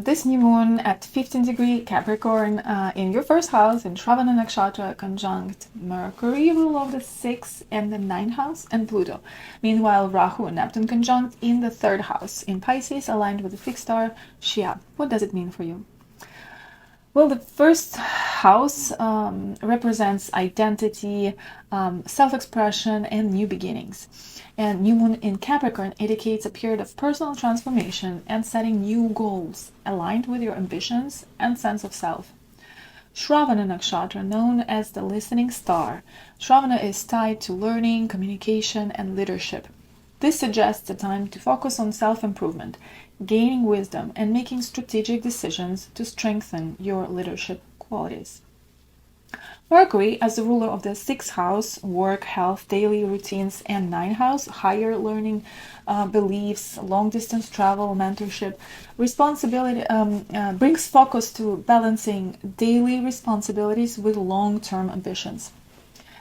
This new moon at 15 degree Capricorn in your first house in Shravana Nakshatra conjunct Mercury, rule of the 6th and the 9th house, and Pluto. Meanwhile, Rahu and Neptune conjunct in the 3rd house in Pisces, aligned with the fixed star Shia. What does it mean for you? Well, the first house represents identity, self-expression, and new beginnings. And new moon in Capricorn indicates a period of personal transformation and setting new goals aligned with your ambitions and sense of self. Shravana Nakshatra, known as the listening star. Shravana is tied to learning, communication, and leadership. This suggests a time to focus on self-improvement, gaining wisdom, and making strategic decisions to strengthen your leadership qualities. Mercury, as the ruler of the 6th house, work, health, daily routines, and 9th house, higher learning, beliefs, long-distance travel, mentorship, responsibility, brings focus to balancing daily responsibilities with long-term ambitions.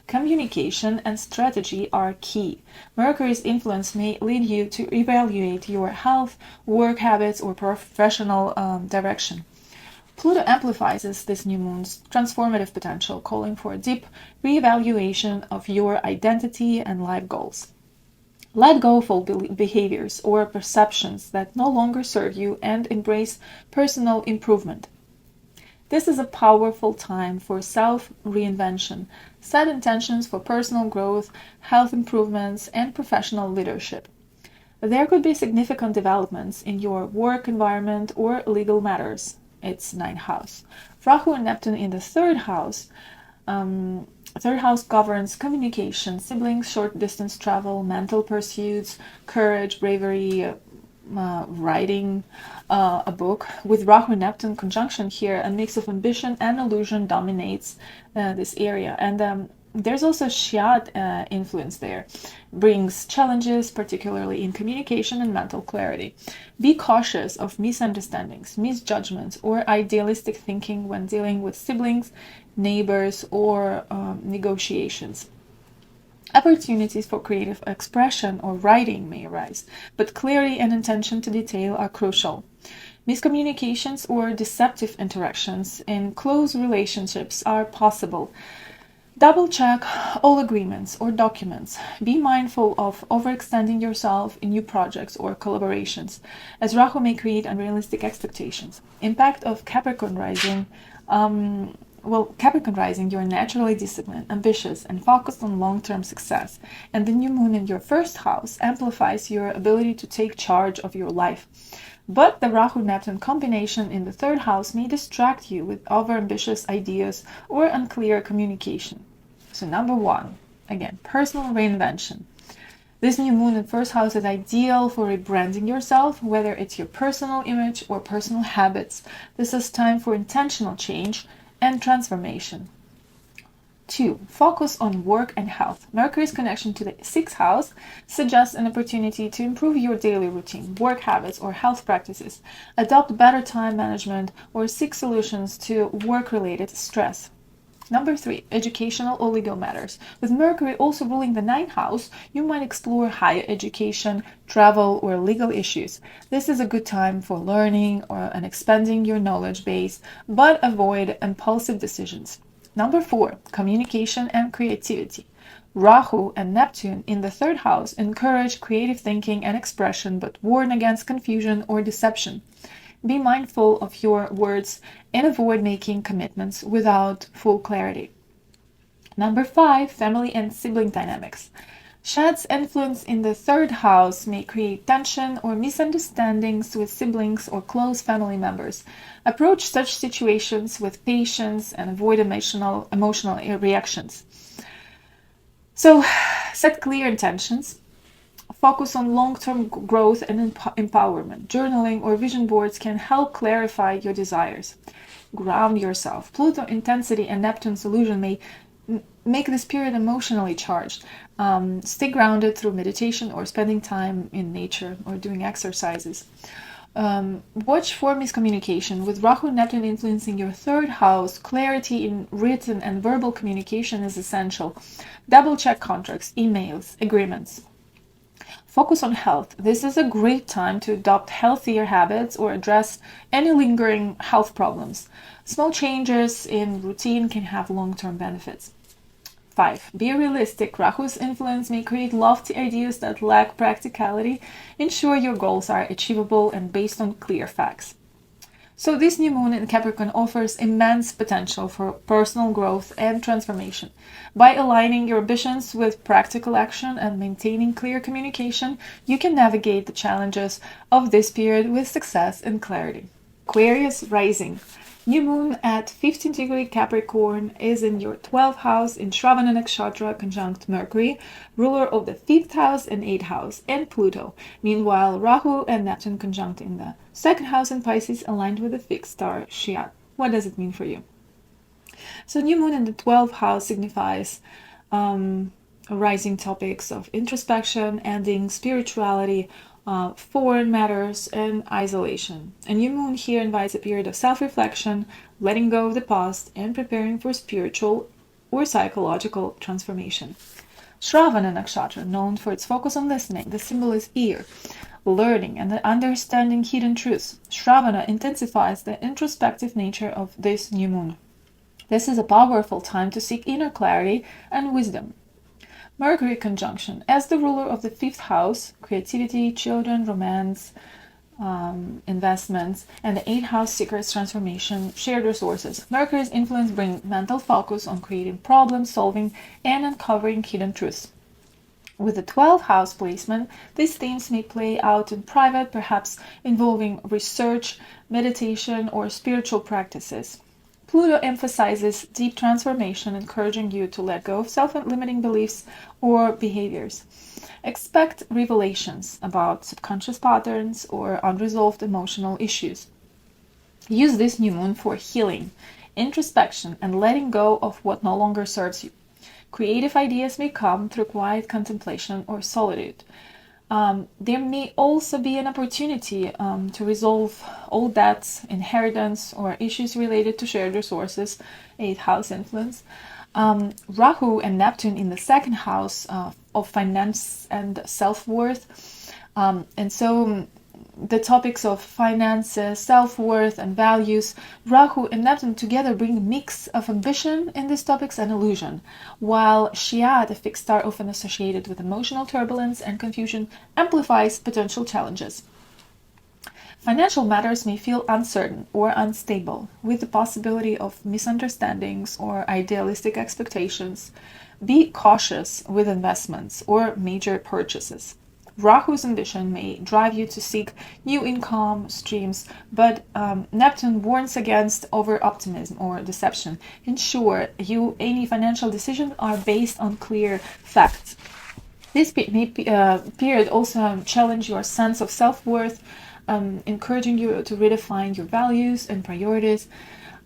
Communication and strategy are key. Mercury's influence may lead you to evaluate your health, work habits, or professional direction. Pluto amplifies this new moon's transformative potential, calling for a deep reevaluation of your identity and life goals. Let go of all behaviors or perceptions that no longer serve you and embrace personal improvement. This is a powerful time for self-reinvention. Set intentions for personal growth, health improvements, and professional leadership. There could be significant developments in your work environment or legal matters. It's 9th house. Rahu and Neptune in the 3rd house. 3rd house governs communication, siblings, short-distance travel, mental pursuits, courage, bravery, writing a book. With Rahu and Neptune conjunction here, a mix of ambition and illusion dominates this area. And there's also Shia influence there. Brings challenges, particularly in communication and mental clarity. Be cautious of misunderstandings, misjudgments, or idealistic thinking when dealing with siblings, neighbors, or negotiations. Opportunities for creative expression or writing may arise, but clarity and attention to detail are crucial. Miscommunications or deceptive interactions in close relationships are possible. Double-check all agreements or documents. Be mindful of overextending yourself in new projects or collaborations, as Rahu may create unrealistic expectations. Impact of Capricorn Rising. Capricorn Rising, you're naturally disciplined, ambitious, and focused on long-term success. And the new moon in your 1st house amplifies your ability to take charge of your life. But the Rahu-Neptune combination in the 3rd house may distract you with overambitious ideas or unclear communication. So number 1, again, personal reinvention. This new moon in 1st house is ideal for rebranding yourself, whether it's your personal image or personal habits. This is time for intentional change and transformation. 2. Focus on work and health. Mercury's connection to the 6th house suggests an opportunity to improve your daily routine, work habits, or health practices. Adopt better time management or seek solutions to work-related stress. Number 3. Educational or legal matters. With Mercury also ruling the 9th house, you might explore higher education, travel, or legal issues. This is a good time for learning and expanding your knowledge base, but avoid impulsive decisions. Number 4. Communication and creativity. Rahu and Neptune in the 3rd house encourage creative thinking and expression, but warn against confusion or deception. Be mindful of your words and avoid making commitments without full clarity. Number 5. Family and sibling dynamics. Shad's influence in the third house may create tension or misunderstandings with siblings or close family members. Approach such situations with patience and avoid emotional reactions. So, set clear intentions. Focus on long-term growth and empowerment. Journaling or vision boards can help clarify your desires. Ground yourself. Pluto intensity and Neptune's illusion may make this period emotionally charged. Stay grounded through meditation or spending time in nature or doing exercises. Watch for miscommunication. With Rahu and Neptune influencing your third house, clarity in written and verbal communication is essential. Double check contracts, emails, agreements. Focus on health. This is a great time to adopt healthier habits or address any lingering health problems. Small changes in routine can have long-term benefits. 5. Be realistic. Rahu's influence may create lofty ideas that lack practicality. Ensure your goals are achievable and based on clear facts. So this new moon in Capricorn offers immense potential for personal growth and transformation. By aligning your ambitions with practical action and maintaining clear communication, you can navigate the challenges of this period with success and clarity. Aquarius Rising. New moon at 15 degree Capricorn is in your 12th house in Shravana Nakshatra conjunct Mercury, ruler of the 5th house and 8th house, and Pluto. Meanwhile, Rahu and Neptune conjunct in the 2nd house in Pisces aligned with the fixed star Shyad. What does it mean for you? So new moon in the 12th house signifies rising topics of introspection, ending, spirituality, foreign matters, and isolation. A new moon here invites a period of self-reflection, letting go of the past, and preparing for spiritual or psychological transformation. Shravana Nakshatra, known for its focus on listening, the symbol is ear, learning, and understanding hidden truths. Shravana intensifies the introspective nature of this new moon. This is a powerful time to seek inner clarity and wisdom. Mercury conjunction. As the ruler of the 5th house, creativity, children, romance, investments, and the 8th house secrets, transformation, shared resources. Mercury's influence brings mental focus on creating problem solving and uncovering hidden truths. With the 12th house placement, these themes may play out in private, perhaps involving research, meditation, or spiritual practices. Pluto emphasizes deep transformation, encouraging you to let go of self-limiting beliefs or behaviors. Expect revelations about subconscious patterns or unresolved emotional issues. Use this new moon for healing, introspection, and letting go of what no longer serves you. Creative ideas may come through quiet contemplation or solitude. There may also be an opportunity to resolve old debts, inheritance, or issues related to shared resources, 8th house influence. Rahu and Neptune in the 2nd house of finance and self-worth. And so the topics of finances, self-worth, and values, Rahu and Neptune together bring a mix of ambition in these topics and illusion, while Shyad, a fixed star often associated with emotional turbulence and confusion, amplifies potential challenges. Financial matters may feel uncertain or unstable, with the possibility of misunderstandings or idealistic expectations. Be cautious with investments or major purchases. Rahu's ambition may drive you to seek new income streams, but Neptune warns against over-optimism or deception. Ensure any financial decisions are based on clear facts. This period also challenge your sense of self-worth, encouraging you to redefine your values and priorities.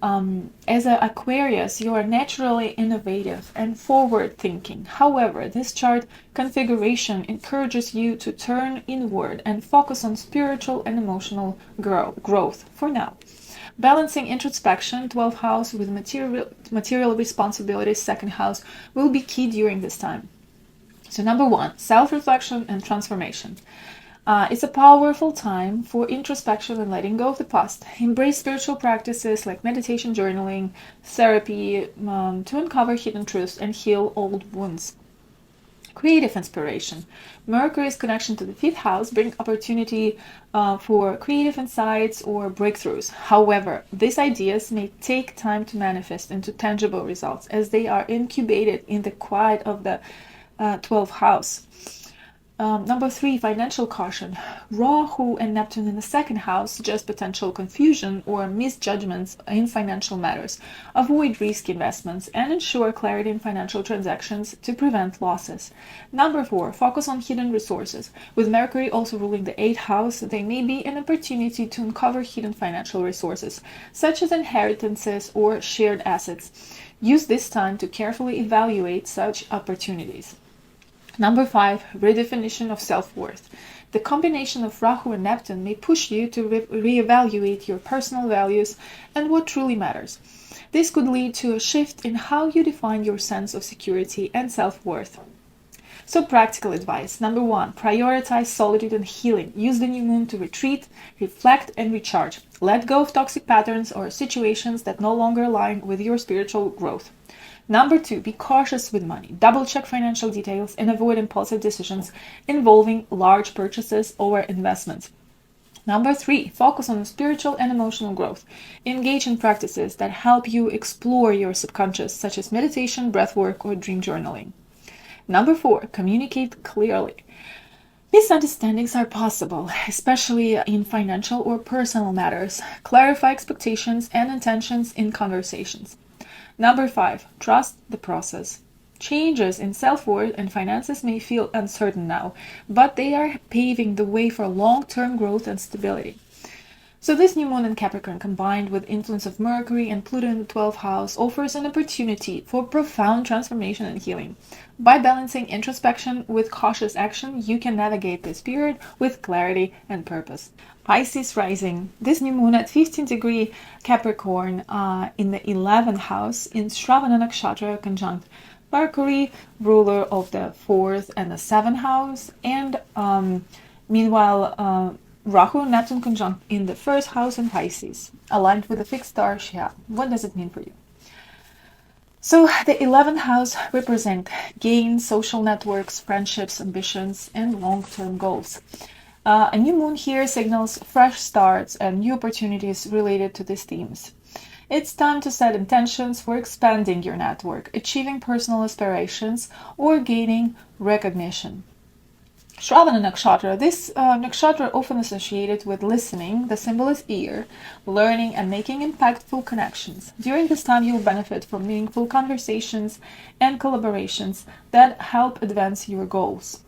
As an Aquarius, you are naturally innovative and forward-thinking. However, this chart configuration encourages you to turn inward and focus on spiritual and emotional growth for now. Balancing introspection, 12th house, with material responsibilities, 2nd house, will be key during this time. So number 1, self-reflection and transformation. It's a powerful time for introspection and letting go of the past. Embrace spiritual practices like meditation, journaling, therapy to uncover hidden truths and heal old wounds. Creative inspiration. Mercury's connection to the 5th house brings opportunity for creative insights or breakthroughs. However, these ideas may take time to manifest into tangible results as they are incubated in the quiet of the 12th house. Number 3, financial caution. Rahu and Neptune in the second house suggest potential confusion or misjudgments in financial matters. Avoid risky investments and ensure clarity in financial transactions to prevent losses. Number 4, focus on hidden resources. With Mercury also ruling the 8th house, there may be an opportunity to uncover hidden financial resources, such as inheritances or shared assets. Use this time to carefully evaluate such opportunities. Number 5, redefinition of self-worth. The combination of Rahu and Neptune may push you to reevaluate your personal values and what truly matters. This could lead to a shift in how you define your sense of security and self-worth. So practical advice. Number 1, prioritize solitude and healing. Use the new moon to retreat, reflect, and recharge. Let go of toxic patterns or situations that no longer align with your spiritual growth. Number 2, be cautious with money. Double-check financial details and avoid impulsive decisions involving large purchases or investments. Number 3, focus on spiritual and emotional growth. Engage in practices that help you explore your subconscious, such as meditation, breathwork, or dream journaling. Number 4, communicate clearly. Misunderstandings are possible, especially in financial or personal matters. Clarify expectations and intentions in conversations. Number 5, trust the process. Changes in self-worth and finances may feel uncertain now, but they are paving the way for long-term growth and stability. So this new moon in Capricorn, combined with influence of Mercury and Pluto in the 12th house, offers an opportunity for profound transformation and healing. By balancing introspection with cautious action, you can navigate this period with clarity and purpose. Pisces Rising. This new moon at 15 degree Capricorn in the 11th house in Shravana Nakshatra conjunct Mercury, ruler of the 4th and the 7th house, and meanwhile Rahu and Neptune conjunct in the 1st house in Pisces, aligned with the fixed star Shia. What does it mean for you? So the 11th house represents gains, social networks, friendships, ambitions, and long-term goals. A new moon here signals fresh starts and new opportunities related to these themes. It's time to set intentions for expanding your network, achieving personal aspirations, or gaining recognition. Shravana Nakshatra. This nakshatra often associated with listening. The symbol is ear, learning, and making impactful connections. During this time, you'll benefit from meaningful conversations and collaborations that help advance your goals.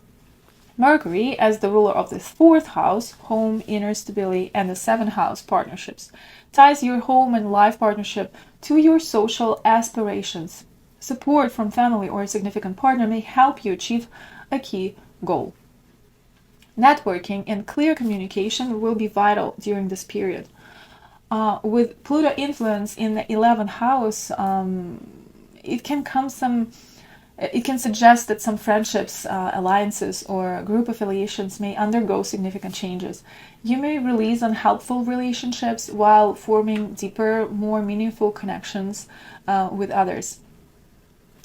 Mercury, as the ruler of the 4th house, home, inner stability, and the 7th house, partnerships, ties your home and life partnership to your social aspirations. Support from family or a significant partner may help you achieve a key goal. Networking and clear communication will be vital during this period. With Pluto influence in the 11th house, it can suggest that some friendships, alliances, or group affiliations may undergo significant changes. You may release unhelpful relationships while forming deeper, more meaningful connections with others.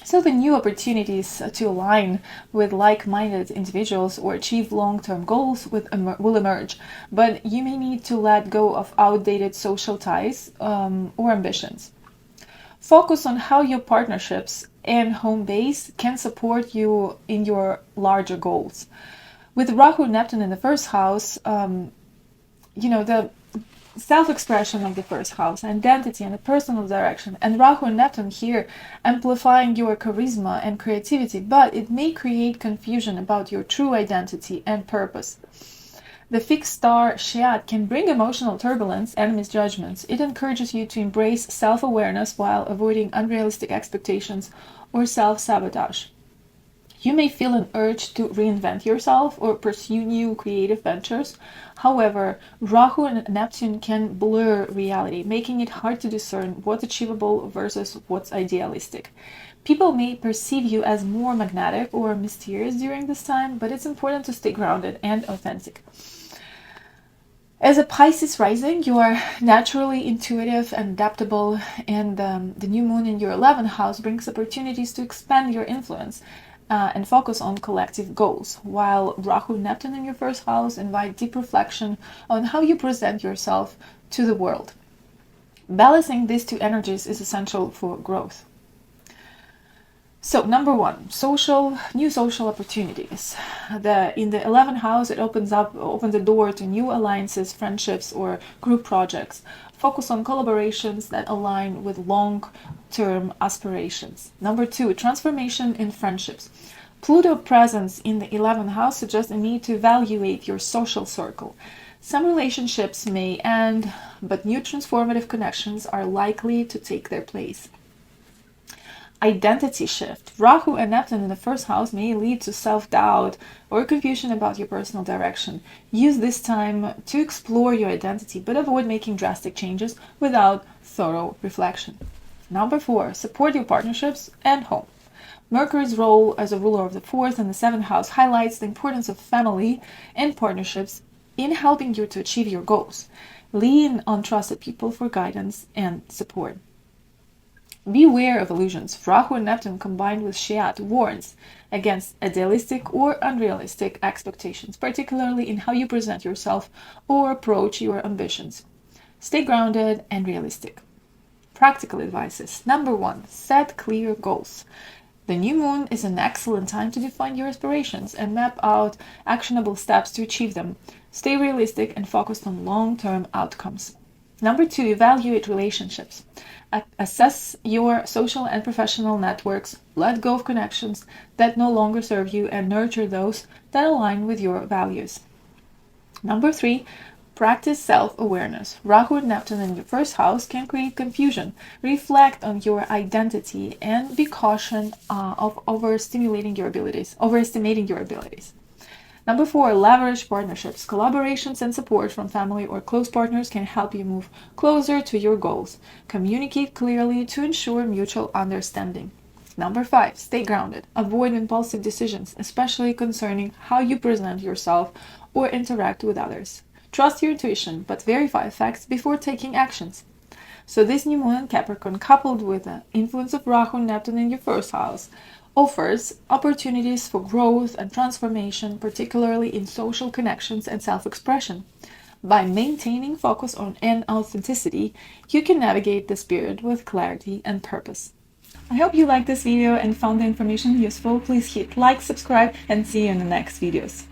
So the new opportunities to align with like-minded individuals or achieve long-term goals will emerge, but you may need to let go of outdated social ties or ambitions. Focus on how your partnerships and home base can support you in your larger goals. With Rahu and Neptune in the 1st house, the self-expression of the 1st house, identity and a personal direction, and Rahu and Neptune here amplifying your charisma and creativity, but it may create confusion about your true identity and purpose. The fixed star Shiat can bring emotional turbulence and misjudgments. It encourages you to embrace self-awareness while avoiding unrealistic expectations or self-sabotage. You may feel an urge to reinvent yourself or pursue new creative ventures. However, Rahu and Neptune can blur reality, making it hard to discern what's achievable versus what's idealistic. People may perceive you as more magnetic or mysterious during this time, but it's important to stay grounded and authentic. As a Pisces rising, you are naturally intuitive and adaptable, and the new moon in your 11th house brings opportunities to expand your influence and focus on collective goals, while Rahu and Neptune in your 1st house invite deep reflection on how you present yourself to the world. Balancing these two energies is essential for growth. So, number one, new social opportunities. In the 11th house, it opens the door to new alliances, friendships, or group projects. Focus on collaborations that align with long-term aspirations. Number two, transformation in friendships. Pluto presence in the 11th house suggests a need to evaluate your social circle. Some relationships may end, but new transformative connections are likely to take their place. Identity shift. Rahu and Neptune in the first house may lead to self-doubt or confusion about your personal direction. Use this time to explore your identity, but avoid making drastic changes without thorough reflection. Number four, support your partnerships and home. Mercury's role as a ruler of the fourth and the seventh house highlights the importance of family and partnerships in helping you to achieve your goals. Lean on trusted people for guidance and support. Beware of illusions. Rahu and Neptune combined with Shiat warns against idealistic or unrealistic expectations, particularly in how you present yourself or approach your ambitions. Stay grounded and realistic. Practical advices. Number one, set clear goals. The new moon is an excellent time to define your aspirations and map out actionable steps to achieve them. Stay realistic and focused on long-term outcomes. Number two, evaluate relationships. Assess your social and professional networks, let go of connections that no longer serve you, and nurture those that align with your values. Number three, practice self-awareness. Rahu and Neptune in your first house can create confusion. Reflect on your identity and be cautious of overestimating your abilities. Number four, leverage partnerships. Collaborations and support from family or close partners can help you move closer to your goals. Communicate clearly to ensure mutual understanding. Number five, stay grounded. Avoid impulsive decisions, especially concerning how you present yourself or interact with others. Trust your intuition, but verify facts before taking actions. So this new moon in Capricorn, coupled with the influence of Rahu and Neptune in your first house, offers opportunities for growth and transformation, particularly in social connections and self-expression. By maintaining focus on authenticity, you can navigate this period with clarity and purpose. I hope you liked this video and found the information useful. Please hit like, subscribe, and see you in the next videos.